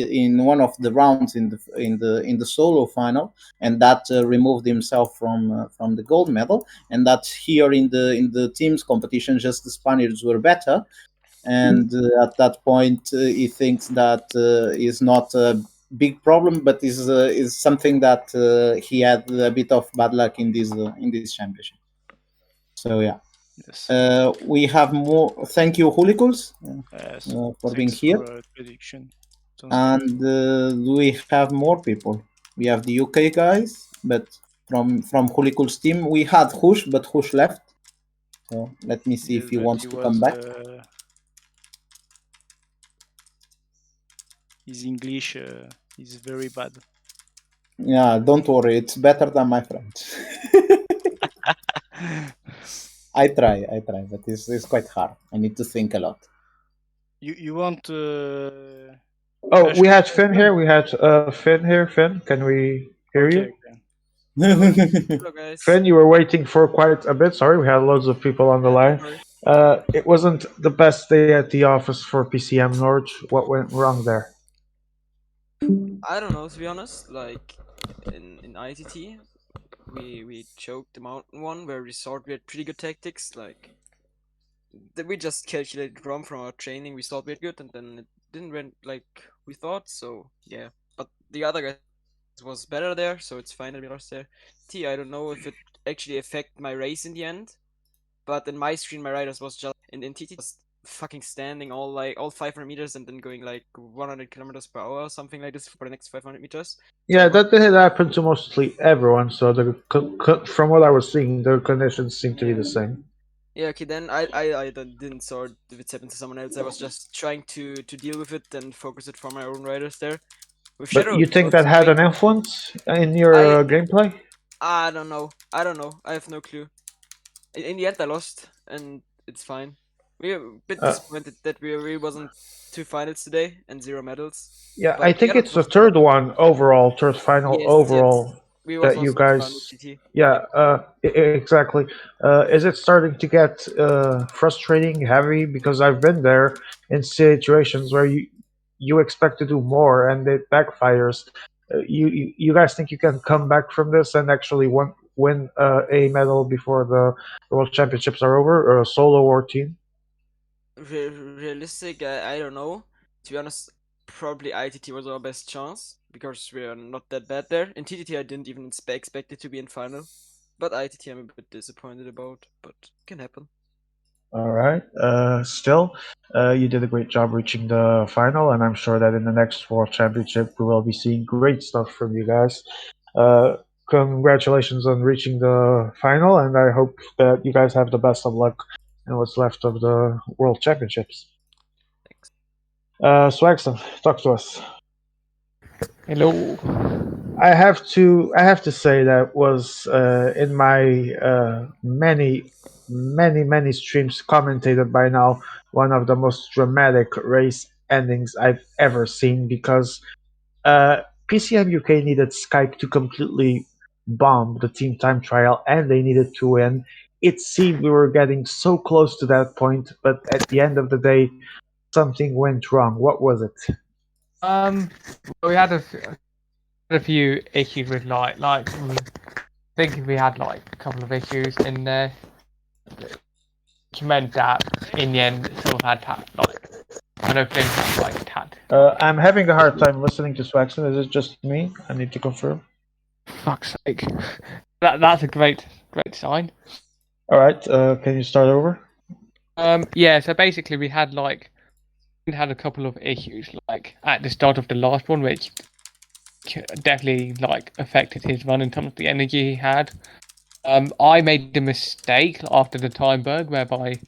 Speaker 3: in one of the rounds in the solo final, and that removed himself from the gold medal, and that here in the teams competition, just the Spaniards were better, and at that point he thinks that is not a big problem, but is something that he had a bit of bad luck in this championship. So yeah, we have more. Thank you, Hooligans, for being here.
Speaker 9: Prediction.
Speaker 3: And we have more people. We have the UK guys, but from Hooligans team we had Hush, but Hush left. So let me see if he wants to come back.
Speaker 9: His English is very bad.
Speaker 3: Yeah, don't worry. It's better than my French. I try, but it's quite hard. I need to think a lot.
Speaker 9: You want?
Speaker 4: Oh, we had Finn here. We had Finn here. Finn, can we hear you?
Speaker 10: Hello, guys.
Speaker 4: Finn, you were waiting for quite a bit. Sorry, we had loads of people on the line. It wasn't the best day at the office for PCM Norge. What went wrong there?
Speaker 10: I don't know, to be honest. Like in ITT, we choked the mountain one where we thought we had pretty good tactics. Like we just calculated wrong from our training. We thought we had good, and then it didn't went like we thought. So yeah, but the other guys was better there, so it's fine that we lost there. I don't know if it actually affected my race in the end, but in my screen my riders was just in TT just fucking standing all 500 meters and then going like 100 kilometers per hour or something like this for the next 500 meters.
Speaker 4: Yeah, that did happen to mostly everyone. So from what I was seeing, the conditions seem to be the same.
Speaker 10: Yeah, okay, then I didn't saw if it's happened to someone else. I was just trying to deal with it and focus it for my own riders there.
Speaker 4: With but you think that had an influence in your gameplay?
Speaker 10: I don't know. I have no clue. In the end, I lost, and it's fine. We were a bit disappointed that we wasn't 2 finals today and 0 medals.
Speaker 4: Yeah, I think it's the third one overall, third final overall.
Speaker 10: Yes.
Speaker 4: That you guys, exactly. Is it starting to get frustrating, heavy? Because I've been there in situations where you expect to do more and it backfires. You guys think you can come back from this and actually win a medal before the World Championships are over, or a solo or team?
Speaker 10: Realistic, I don't know. To be honest, probably ITT was our best chance because we are not that bad there. In TTT, I didn't even expect it to be in final, but ITT I'm a bit disappointed about. But it can happen.
Speaker 4: All right. Still, you did a great job reaching the final, and I'm sure that in the next World Championship we will be seeing great stuff from you guys. Congratulations on reaching the final, and I hope that you guys have the best of luck in what's left of the World Championships.
Speaker 10: Thanks.
Speaker 4: Swagston, talk to us.
Speaker 11: Hello.
Speaker 4: I have to say that was in my many streams commentated by now one of the most dramatic race endings I've ever seen, because PCM UK needed Skype to completely bomb the team time trial and they needed to win. It seemed we were getting so close to that point, but at the end of the day something went wrong. What was it?
Speaker 11: We had a few issues with I think we had a couple of issues in there, which meant that in the end sort of had I don't think had.
Speaker 4: I'm having a hard time listening to Swagston. Is it just me? I need to confirm.
Speaker 11: Fuck's sake! That's a great sign.
Speaker 4: All right, can you start over?
Speaker 11: Yeah. So basically, we had a couple of issues at the start of the last one, which definitely affected his run in terms of the energy he had. I made the mistake after the Timeberg whereby I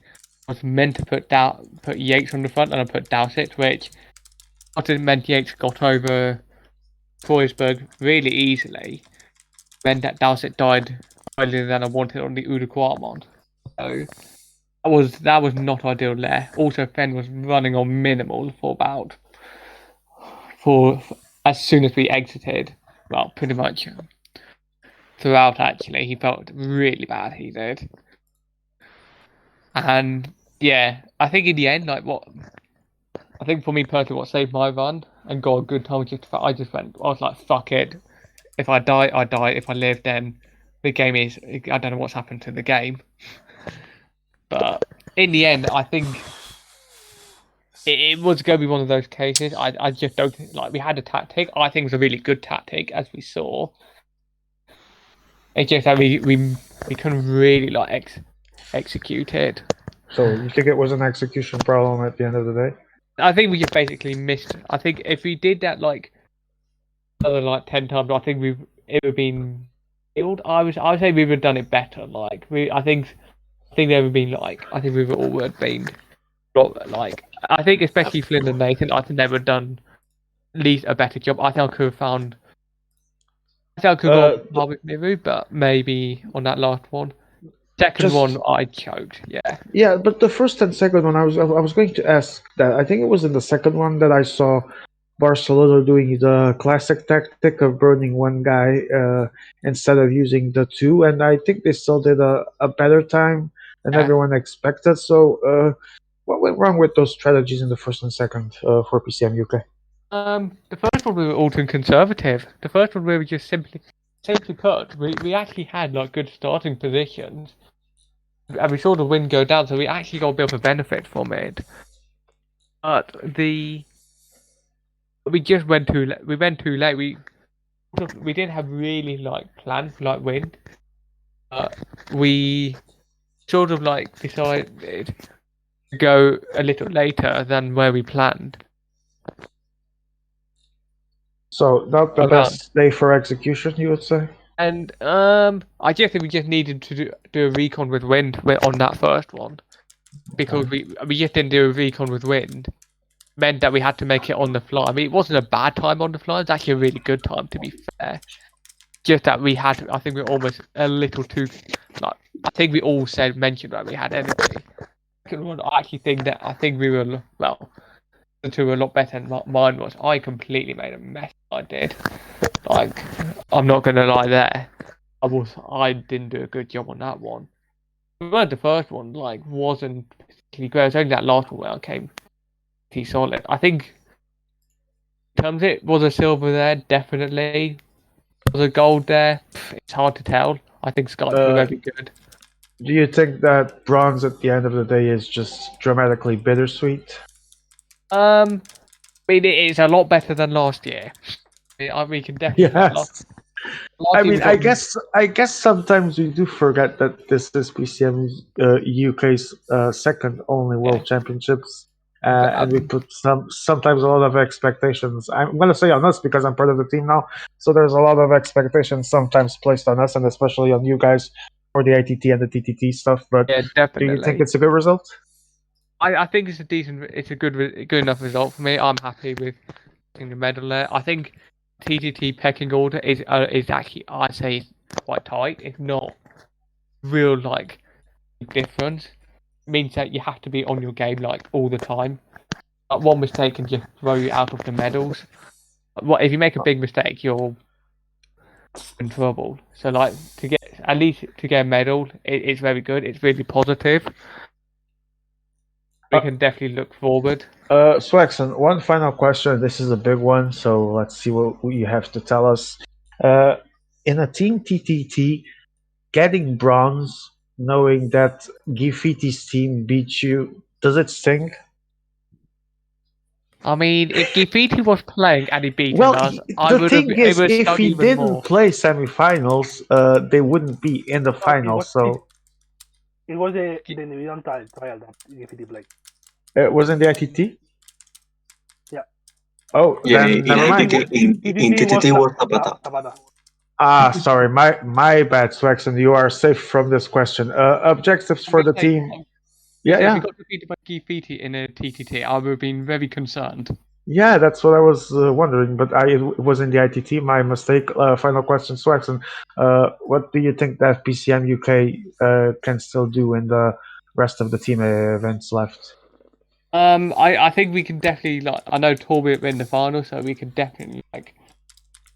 Speaker 11: was meant to put Yates on the front and I put Dowsett, which meant Yates got over Kreuzberg really easily. Meant that Dowsett died earlier than I wanted on the Uda Quartmont. So that was not ideal there. Also, Fenn was running on minimal for as soon as we exited. Well, pretty much throughout. Actually, he felt really bad. He did, and yeah, I think in the end, like what I think for me personally, what saved my run and got a good time was I was like, fuck it. If I die, I die. If I live, then the game is. I don't know what's happened to the game, but in the end, I think it was going to be one of those cases. I just don't think, like, we had a tactic. I think it was a really good tactic, as we saw. It's just that we couldn't really like execute it.
Speaker 4: So you think it was an execution problem at the end of the day?
Speaker 11: I think we just basically missed. I think if we did that like another like 10 times, I think it would have been killed. I would say we would have done it better. Like I think there would have been like I think we would all have been like I think especially Flynn and Nathan. I think they would have done at least a better job. I think I could have found. I think I could have got with Miru, but maybe on that last one. Second one, I choked. Yeah.
Speaker 4: Yeah, but the first and second one, I was going to ask that. I think it was in the second one that I saw Barcelona doing the classic tactic of burning one guy instead of using the two, and I think they still did a better time than everyone expected. So, what went wrong with those strategies in the first and second for PCM UK?
Speaker 11: The first one we were all too conservative. The first one we were just simply cut. We actually had like good starting positions. And we saw the wind go down, so we actually got a bit of a benefit from it. But we just went too late. We went too late. We didn't have really like plans for like wind. We sort of like decided to go a little later than where we planned.
Speaker 4: So not the best day for execution, you would say?
Speaker 11: And I just think we just needed to do a recon with wind on that first one, because we just didn't do a recon with wind. Meant that we had to make it on the fly. I mean, it wasn't a bad time on the fly. It's actually a really good time, to be fair. Just that we had, I think we were almost a little too, like, I think we all mentioned that we had energy. I actually think that, I think we were, well, the two were a lot better than mine was. I completely made a mess. I did. Like, I'm not going to lie there. I didn't do a good job on that one. But the first one, like, wasn't particularly great. It was only that last one where I came pretty solid. I think in terms of it, was a silver there? Definitely. Was a gold there? It's hard to tell. I think Skype were very good.
Speaker 4: Do you think that bronze at the end of the day is just dramatically bittersweet?
Speaker 11: I mean, it is a lot better than last year. We can definitely.
Speaker 4: Yes. I mean, I guess sometimes we do forget that this is PCM UK's second only World Championships, and we put sometimes a lot of expectations. I'm gonna say on us because I'm part of the team now, so there's a lot of expectations sometimes placed on us, and especially on you guys for the ITT and the TTT stuff. But do you think it's a good result?
Speaker 11: I think it's a good enough result for me. I'm happy with getting the medal there. I think TTT pecking order is actually, I'd say, quite tight. It's not real like difference. It means that you have to be on your game like all the time. One mistake can just throw you out of the medals. If you make a big mistake, you're in trouble. So like to get a medal, it's very good. It's really positive. We can definitely look forward.
Speaker 4: Swaxon, one final question. This is a big one, so let's see what you have to tell us. In a team TTT, getting bronze, knowing that Gifiti's team beat you, does it sting?
Speaker 11: I mean, if Gifiti was playing and he beat us,
Speaker 4: the thing is, if he didn't play semifinals, they wouldn't be in the finals. So
Speaker 7: it was the individual trial that Gifiti played.
Speaker 4: It was in the ITT?
Speaker 7: Yeah.
Speaker 4: Oh,
Speaker 6: yeah,
Speaker 4: then never mind.
Speaker 6: In TTT was Zapata.
Speaker 4: Ah, sorry, my bad, Swaxon. You are safe from this question. Objectives for the team.
Speaker 11: Yeah. If we got defeated by Gifiti in a TTT, I would have been very concerned.
Speaker 4: Yeah, that's what I was wondering, but it was in the ITT. My mistake. Final question, Swaxon. What do you think that PCM UK can still do in the rest of the team events left?
Speaker 11: I think we can definitely I know Torbjörn in the final, so we can definitely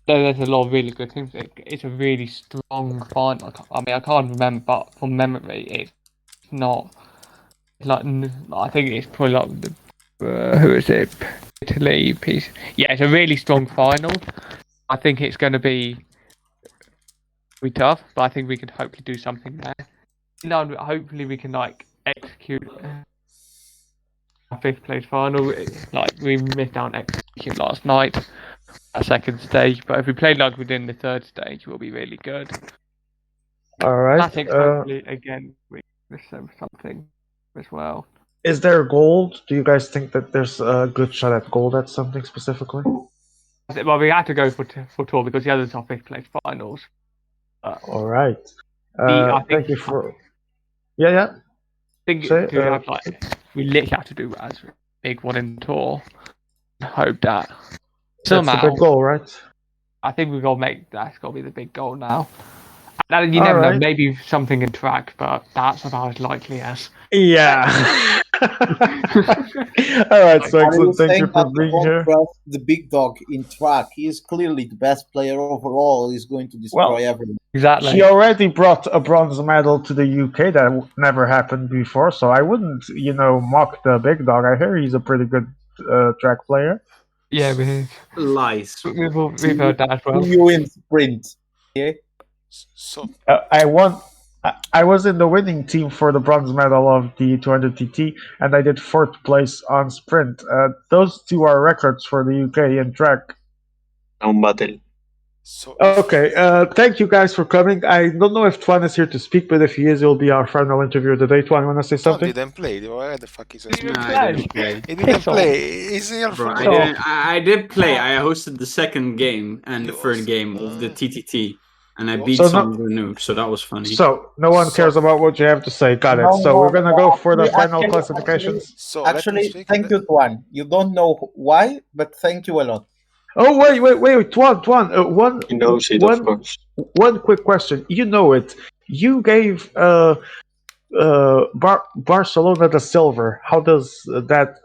Speaker 11: There's a lot of really good teams. It's a really strong final. I mean, I can't remember, but from memory, it's not like I think it's probably like the who is it? Italy piece. Yeah, it's a really strong final. I think it's going to be tough, but I think we can hopefully do something there. Hopefully we can like execute a 5th place final. Like we missed out on execution last night, our 2nd stage, but if we play like within the 3rd stage, we'll be really good.
Speaker 4: All right.
Speaker 11: I think hopefully again we miss something as well.
Speaker 4: Is there gold? Do you guys think that there's a good shot at gold at something specifically?
Speaker 11: Well, we had to go for tour because the others are 5th place finals.
Speaker 4: All right. Thank you for.
Speaker 11: I think we literally have to do as a big one in tour. Hope that somehow.
Speaker 4: That's the big goal, right?
Speaker 11: I think we've got to make that's got to be the big goal now. You never know, maybe something in track, but that's about as likely as.
Speaker 4: Yeah. All right, so excellent. Thank you for being here.
Speaker 3: The big dog in track. He is clearly the best player overall. He's going to destroy everyone.
Speaker 11: Exactly.
Speaker 4: He already brought a bronze medal to the UK. That never happened before, so I wouldn't, mock the big dog. I hear he's a pretty good track player.
Speaker 11: Yeah, we
Speaker 12: lies.
Speaker 11: We've heard that as well.
Speaker 3: You in sprint. Yeah.
Speaker 2: So
Speaker 4: I was in the winning team for the bronze medal of the 200 TT, and I did 4th place on sprint. Those 2 are records for the UK in track.
Speaker 6: On battle.
Speaker 4: Okay, thank you guys for coming. I don't know if Tuan is here to speak, but if he is, he'll be our final interview of the day. Tuan, you want to say something?
Speaker 2: He didn't play. Where the fuck is he?
Speaker 12: I didn't play.
Speaker 2: He didn't play. He's here for
Speaker 12: I did play. I hosted the 2nd game and the 3rd game of the TTT. And I beat some of the noobs, so that was funny.
Speaker 4: So, no one cares about what you have to say. Got it. So, we're going to go for the final classifications.
Speaker 3: Actually, thank you, Tuan. You don't know why, but thank you a lot.
Speaker 4: Oh, wait, Tuan.
Speaker 6: He knows it, of course.
Speaker 4: One quick question. You know it. You gave Barcelona the silver. How does that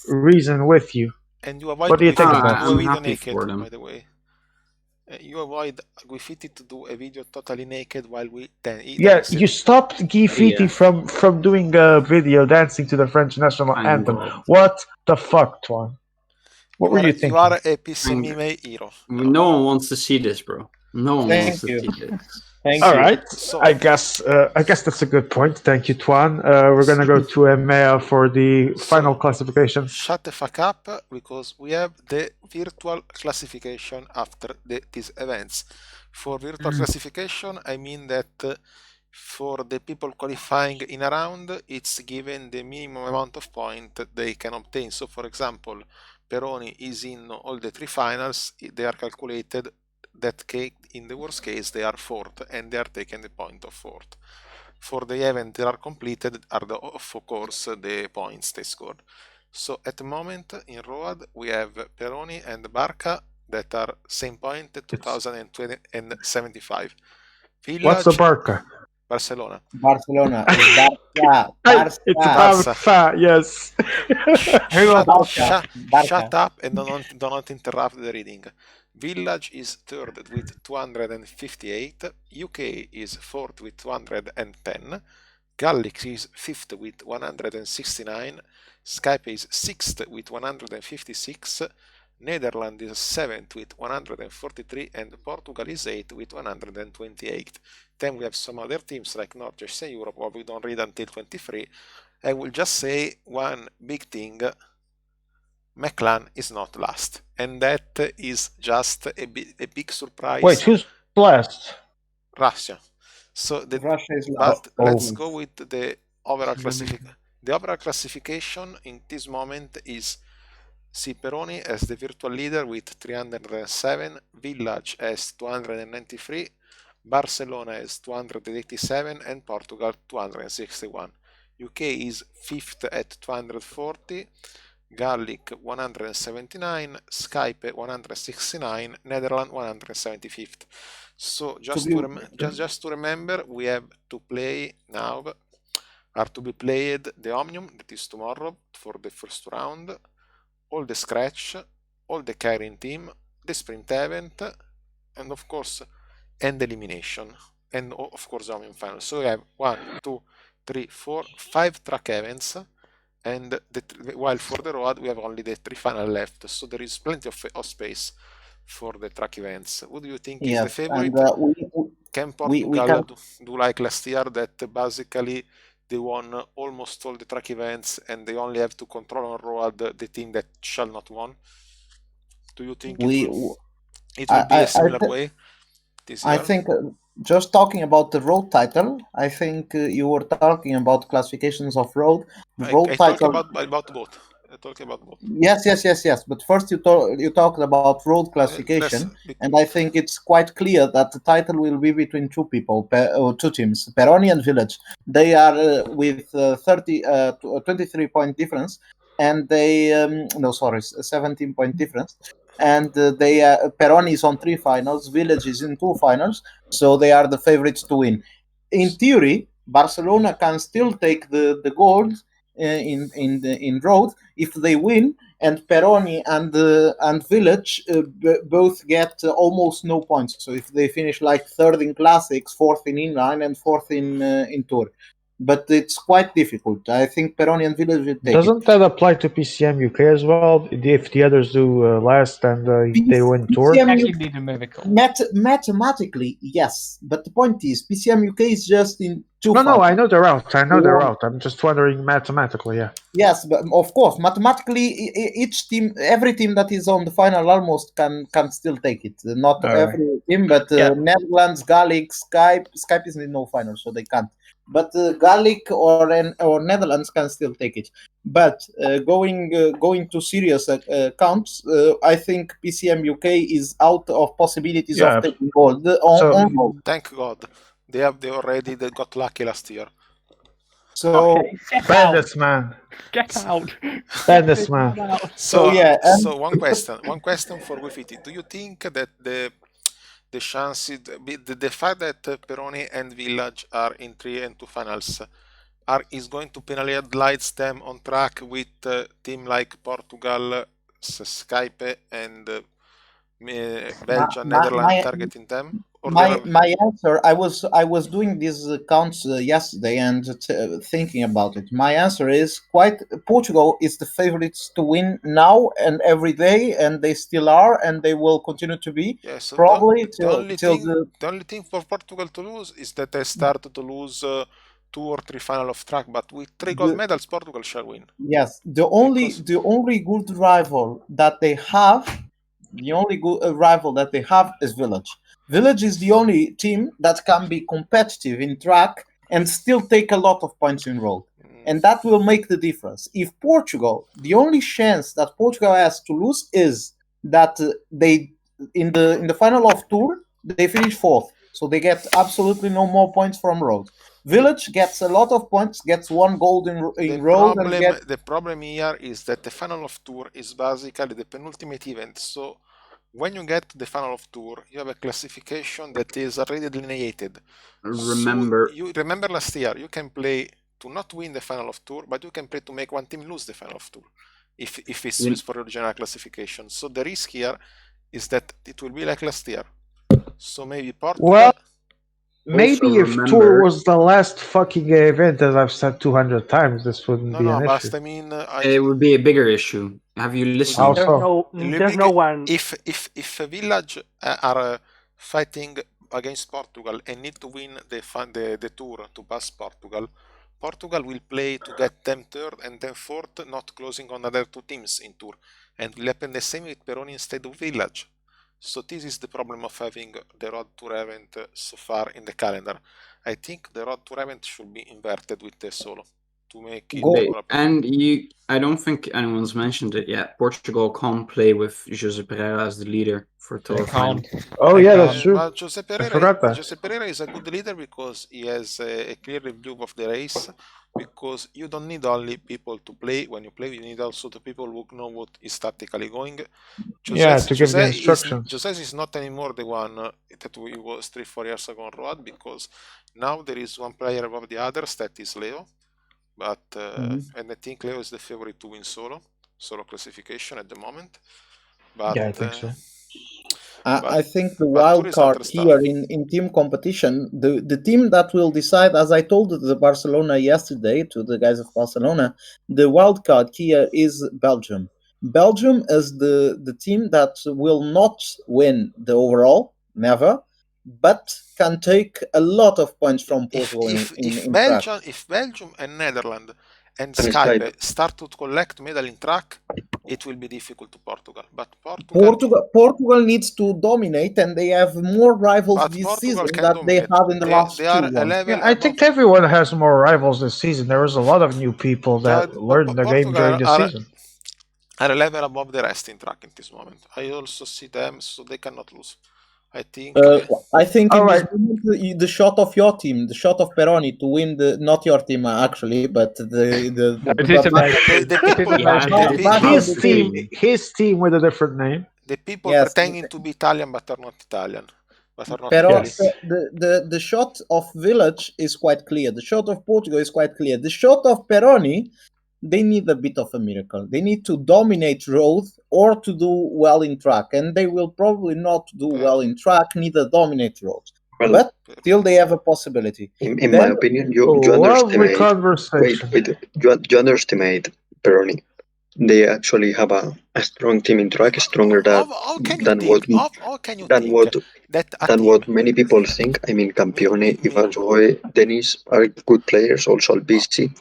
Speaker 4: reason with you?
Speaker 2: And you avoid
Speaker 4: what do you think about
Speaker 12: I'm happy for them.
Speaker 2: By the way. You avoid Guifiti to do a video totally naked while we dance.
Speaker 4: You stopped Guifiti from doing a video dancing to the French national anthem. What the fuck, Tuan? What were you thinking?
Speaker 2: You are a PCM hero.
Speaker 12: No one wants to see this, bro. No one wants to see this.
Speaker 4: All right. I guess that's a good point. Thank you, Tuan. We're gonna go to EMEA for the final classification.
Speaker 2: Shut the fuck up, because we have the virtual classification after these events. For virtual classification, I mean that for the people qualifying in a round, it's given the minimum amount of points they can obtain. So, for example, Peroni is in all the 3 finals. They are calculated. That in the worst case they are 4th, and they are taking the point of 4th. For the event they are completed are of course the points they scored. So at the moment in Road we have Peroni and Barca that are same point 2075. Village,
Speaker 4: what's the Barca?
Speaker 2: Barcelona.
Speaker 3: Barcelona.
Speaker 4: It's Barca, yes.
Speaker 2: Shut up and do not interrupt the reading. Village is 3rd with 258, UK is 4th with 210, Gallic is 5th with 169, Skype is 6th with 156, Netherlands is 7th with 143, and Portugal is 8th with 128. Then we have some other teams like North and Europe, but we don't read until 23. I will just say one big thing. McLaren is not last, and that is just a big surprise.
Speaker 4: Wait, who's last?
Speaker 2: Russia. So
Speaker 3: Russia is last.
Speaker 2: But let's go with the overall classification. The overall classification in this moment is Peroni as the virtual leader with 307, Village as 293, Barcelona as 287, and Portugal 261. UK is 5th at 240. Gallic 179, Skype 169, Netherlands 175th. So just to remember, we have to play now, are to be played the Omnium, that is tomorrow for the first round, all the Scratch, all the Carrying team, the sprint event, and of course, and elimination, and of course the main final. So we have 1, 2, 3, 4, 5 track events, and while for the road we have only the 3 final left. So there is plenty of space for the track events. Who do you think is the favorite? Can Portugal do like last year, that basically they won almost all the track events and they only have to control on road the team that shall not won? Do you think it will be a similar way this year?
Speaker 3: I think just talking about the road title, I think you were talking about classifications of road.
Speaker 2: I talk about both.
Speaker 3: Yes. But first you talked about road classification, and I think it's quite clear that the title will be between two teams, Peroni and Village. They are with 23-point difference, and they 17-point difference, and Peroni is on 3 finals, Village is in 2 finals, so they are the favorites to win. In theory, Barcelona can still take the gold in road if they win, and Peroni and Village both get almost no points. So if they finish like third in classics, fourth in inline, and fourth in tour, but it's quite difficult. I think Peroni and Village will take
Speaker 4: Doesn't that apply to PCM UK as well? If the others do last and they win tour,
Speaker 11: actually need a miracle.
Speaker 3: Mathematically, yes, but the point is, PCM UK is just in 2
Speaker 4: No, I know they're out. I'm just wondering mathematically, yeah.
Speaker 3: Yes, but of course, mathematically, every team that is on the final almost can still take it. Not every team, but Netherlands, Gallic, Skype is in no final, so they can't. But Gallic or Netherlands can still take it. But going to serious counts, I think PCM UK is out of possibilities of taking gold.
Speaker 2: Thank God, they already got lucky last year.
Speaker 3: So
Speaker 4: ban this man.
Speaker 11: Get out.
Speaker 4: Ban this man.
Speaker 2: So one question for Wifiti. Do you think that the chances, the fact that Peroni and Village are in 3 and 2 finals is going to penalize them on track with team like Portugal, Skype, and Belgium, Netherlands targeting them?
Speaker 3: My answer, I was doing these counts yesterday and thinking about it. My answer is Portugal is the favorites to win now and every day, and they still are, and they will continue to be.
Speaker 2: Yeah, so
Speaker 3: probably
Speaker 2: the only thing for Portugal to lose is that they start to lose 2 or 3 final of track, but with 3 gold medals, Portugal shall win.
Speaker 3: Yes, the only good rival that they have. The only good rival that they have is Village. Village is the only team that can be competitive in track and still take a lot of points in road. And that will make the difference. If Portugal, the only chance that Portugal has to lose is that they in the final of tour, they finish 4th. So they get absolutely no more points from road. Village gets a lot of points, gets 1 gold in road.
Speaker 2: The problem here is that the final of tour is basically the penultimate event. So when you get to the final of tour, you have a classification that is already delineated.
Speaker 12: Remember,
Speaker 2: so you remember last year, you can play to not win the final of tour, but you can play to make one team lose the final of tour if it's used for original classification. So the risk here is that it will be like last year. So maybe Portugal.
Speaker 4: Well, maybe if tour was the last fucking event, as I've said 200 times, this wouldn't be an issue.
Speaker 2: I mean,
Speaker 12: it would be a bigger issue. Have you listened?
Speaker 7: There's no one.
Speaker 2: If Village are fighting against Portugal and need to win the tour to pass Portugal, Portugal will play to get them 3rd and then 4th, not closing on other 2 teams in tour, and will happen the same with Peroni instead of Village. So this is the problem of having the road tour event so far in the calendar. I think the road tour event should be inverted with the solo to make it more.
Speaker 12: And I don't think anyone's mentioned it yet. Portugal can't play with Jose Pereira as the leader for tour final.
Speaker 4: Oh yeah, that's true.
Speaker 2: Well, Jose Pereira is a good leader because he has a clear review of the race. Because you don't need only people to play. When you play, you need also the people who know what is tactically going.
Speaker 4: To give the instructions.
Speaker 2: Jose is not anymore the one that he was 3-4 years ago on road, because now there is one player above the others, that is Leo. But and I think Leo is the favorite to win solo classification at the moment. But
Speaker 4: yeah, I think so.
Speaker 3: I think the wild card here in team competition, the team that will decide, as I told the Barcelona yesterday to the guys of Barcelona, the wild card here is Belgium. Belgium is the team that will not win the overall, never, but can take a lot of points from Portugal
Speaker 2: if Belgium and Netherlands and Skype start to collect medal in track, it will be difficult to Portugal. But
Speaker 3: Portugal needs to dominate, and they have more rivals this season than they had in the last two ones.
Speaker 4: I think everyone has more rivals this season. There was a lot of new people that learned the game during the season.
Speaker 2: Are a level above the rest in track at this moment. I also see them, so they cannot lose. I think
Speaker 3: in this moment, the shot of your team, the shot of Peroni to win not your team actually, but
Speaker 4: his team with a different name.
Speaker 2: The people pretending to be Italian but are not Italian.
Speaker 3: The shot of Village is quite clear. The shot of Portugal is quite clear. The shot of Peroni, they need a bit of a miracle. They need to dominate road or to do well in track, and they will probably not do well in track, neither dominate road. But still, they have a possibility.
Speaker 6: In my opinion, you underestimate. You underestimate Peroni. They actually have a strong team in track, stronger than what many people think. I mean, Campione, Ivan Joy, Dennis are good players. Also, Albisi.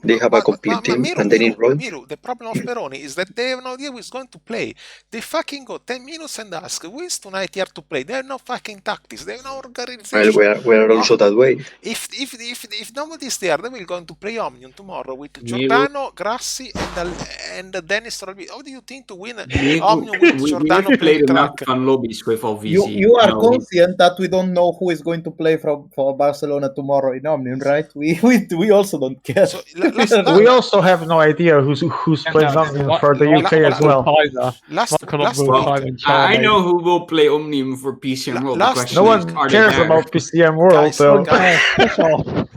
Speaker 6: They have a complete team, and then in road.
Speaker 2: The problem of Peroni is that they have no idea who is going to play. They fucking go 10 minutes and ask who is tonight here to play. They have no fucking tactics. They have no organization.
Speaker 6: Well, we are also that way.
Speaker 2: If nobody is there, they will go to play Omnium tomorrow with Giordano, Grassi, and Dennis. How do you think to win Omnium with Giordano
Speaker 12: playing track? Fun lobbies with OVZ.
Speaker 3: You are conscient that we don't know who is going to play for Barcelona tomorrow in Omnium, right? We also don't care.
Speaker 2: So,
Speaker 4: we also have no idea who's playing Omnium for the UK as well.
Speaker 12: I know who will play Omnium for PCM World.
Speaker 4: No one cares about PCM World.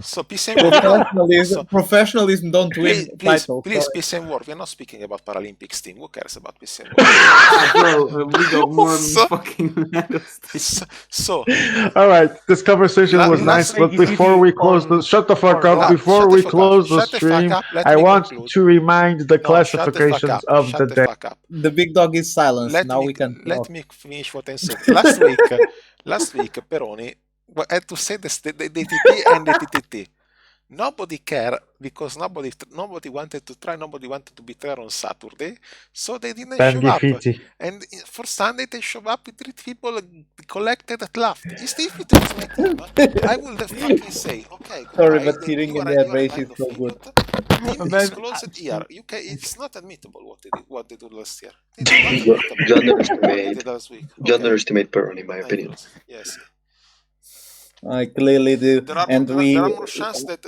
Speaker 2: So PCM
Speaker 3: professionalism don't win titles.
Speaker 2: Please, PCM World. We're not speaking about Paralympics team. Who cares about PCM World?
Speaker 12: Bro, we got more fucking medals.
Speaker 4: All right, this conversation was nice, but before we close shut the fuck up. Before we close the stream, I want to remind the classifications of the day.
Speaker 3: The big dog is silenced.
Speaker 2: Let me finish what I said. Last week, Peroni had to say the TTT and the TTT. Nobody cared because nobody wanted to try. Nobody wanted to be there on Saturday, so they didn't show up. And for Sunday, they show up with 3 people collected at left. If it was my team, I would fucking say, okay.
Speaker 3: Sorry, but hearing in their race is so good.
Speaker 2: Team is closed here. UK, it's not admittable what they did last year.
Speaker 6: You underestimate Peroni, in my opinion.
Speaker 2: Yes.
Speaker 3: I clearly do.
Speaker 2: There are more chances that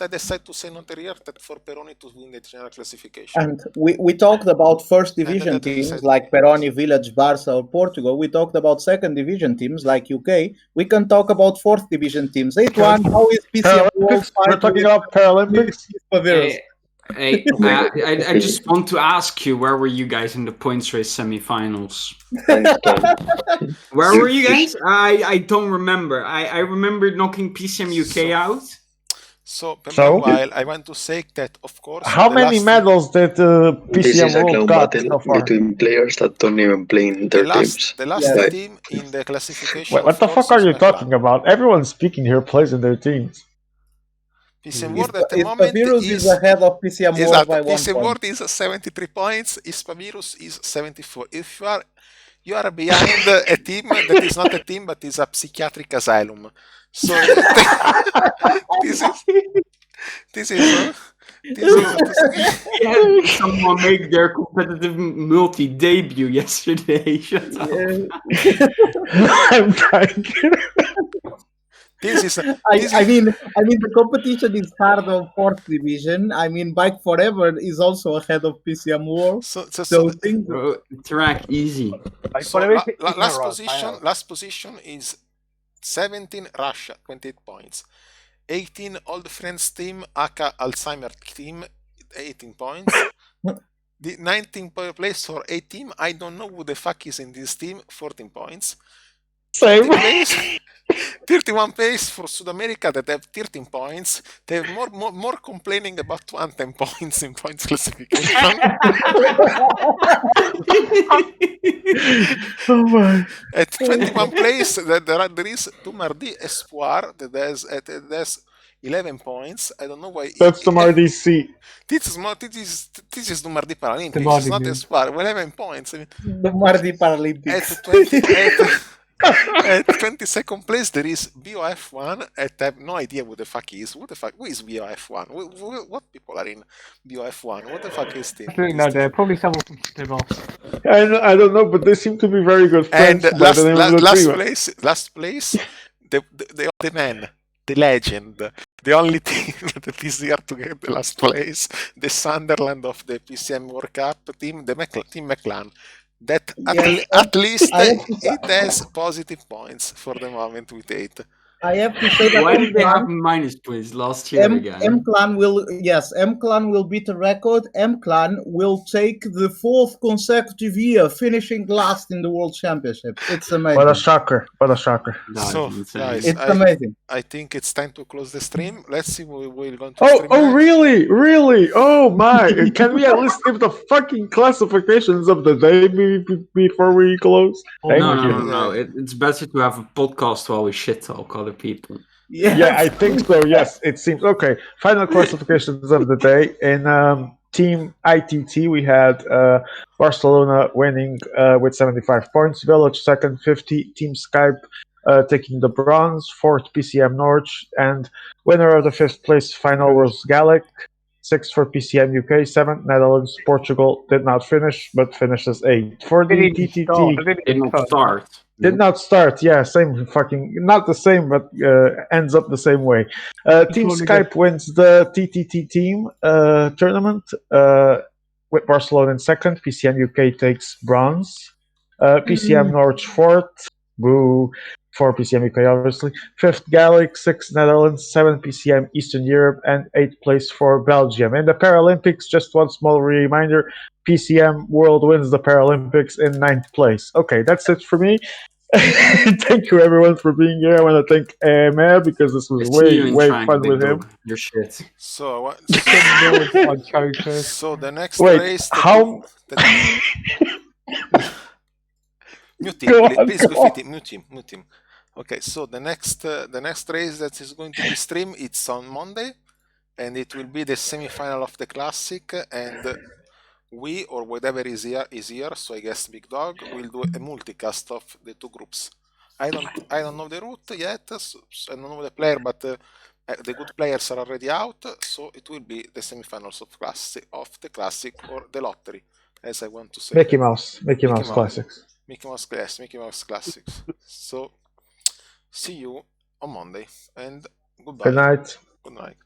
Speaker 2: I decide to say not here that for Peroni to win the general classification.
Speaker 3: And we talked about first division teams like Peroni, Village, Barca, or Portugal. We talked about second division teams like UK. We can talk about fourth division teams. 8-1, how is PCM World?
Speaker 4: We're talking about Paralympics.
Speaker 12: I just want to ask you, where were you guys in the points race semifinals? Where were you guys? I don't remember. I remember knocking PCM UK out.
Speaker 2: So meanwhile, I want to say that, of course.
Speaker 4: How many medals did PCM World got so far?
Speaker 6: Between players that don't even play in their teams.
Speaker 2: The last team in the classification.
Speaker 4: Wait, what the fuck are you talking about? Everyone speaking here plays in their teams.
Speaker 2: PCM World at the moment
Speaker 3: is ahead of PCM World by 1 point.
Speaker 2: PCM World is 73 points. Ispavirus is 74. If you are behind a team that is not a team but is a psychiatric asylum. So this is
Speaker 12: someone made their competitive multi debut yesterday. Shut up.
Speaker 4: I'm dying.
Speaker 3: I mean, the competition is hard on fourth division. I mean, Bike Forever is also ahead of PCM World. So things
Speaker 12: track easy.
Speaker 2: So last position is 17 Russia, 28 points. 18 Old Friends team, aka Alzheimer team, 18 points. The 19th place for a team. I don't know who the fuck is in this team. 14 points.
Speaker 4: Same.
Speaker 2: Place, 31 place for South America that have 13 points. They have more complaining about 110 points in points classification.
Speaker 4: Oh my.
Speaker 2: At 21 place, there is Dumardi Espoir that has 11 points. I don't know why.
Speaker 4: That's Dumardi C.
Speaker 2: This is Dumardi Paralympics. It's not Espoir. 11 points. I mean,
Speaker 3: Dumardi Paralympics.
Speaker 2: At 22nd place, there is BOF1. I have no idea who the fuck is. Who is BOF1? What people are in BOF1? What the fuck is this?
Speaker 11: No, they're probably someone from Stivos.
Speaker 4: I don't know, but they seem to be very good friends.
Speaker 2: And last place, the man, the legend, the only team that is here to get the last place, the Sunderland of the PCM World Cup team, Team McLaren. That at least it has positive points for the moment with 8.
Speaker 3: I have to say that
Speaker 12: why did they have minus points last year again?
Speaker 3: M-Clan will beat the record. M-Clan will take the 4th consecutive year, finishing last in the World Championship. It's amazing.
Speaker 4: What a shocker.
Speaker 2: So, guys,
Speaker 3: it's amazing.
Speaker 2: I think it's time to close the stream. Let's see what we're going to stream.
Speaker 4: Oh, really? Oh my. Can we at least give the fucking classifications of the day before we close?
Speaker 12: No. It's better to have a podcast while we shit talk other people.
Speaker 4: Yeah, I think so. Yes, it seems okay. Final classifications of the day in Team ITT. We had Barcelona winning with 75 points. Village second, 50. Team Skype taking the bronze. 4th PCM North, and winner of the 5th place final was Gallic. 6th for PCM UK. 7th Netherlands. Portugal did not finish, but finishes 8th for the TTT. Did not start, yeah, same fucking, not the same, but ends up the same way. Team Skype wins the TTT team tournament with Barcelona in 2nd. PCM UK takes bronze. PCM North 4th. Boo. 4 PCM UK, obviously. 5th Gallic, 6th Netherlands, 7th PCM Eastern Europe, and 8th place for Belgium. In the Paralympics, just one small reminder, PCM World wins the Paralympics in 9th place. Okay, that's it for me. Thank you everyone for being here. I want to thank Amer because this was way fun with him.
Speaker 12: Your shit.
Speaker 2: So the next race. Mute him, please go fit him. Mute him. Okay, so the next race that is going to be streamed, it's on Monday, and it will be the semi-final of the Classic, and we, or whatever is here, so I guess Big Dog, will do a multicast of the 2 groups. I don't know the route yet, so I don't know the player, but the good players are already out, so it will be the semi-finals of the Classic or the lottery, as I want to say.
Speaker 4: Mickey Mouse Classics.
Speaker 2: Mickey Mouse Classics. So, see you on Monday, and goodbye.
Speaker 4: Good night.
Speaker 2: Good night.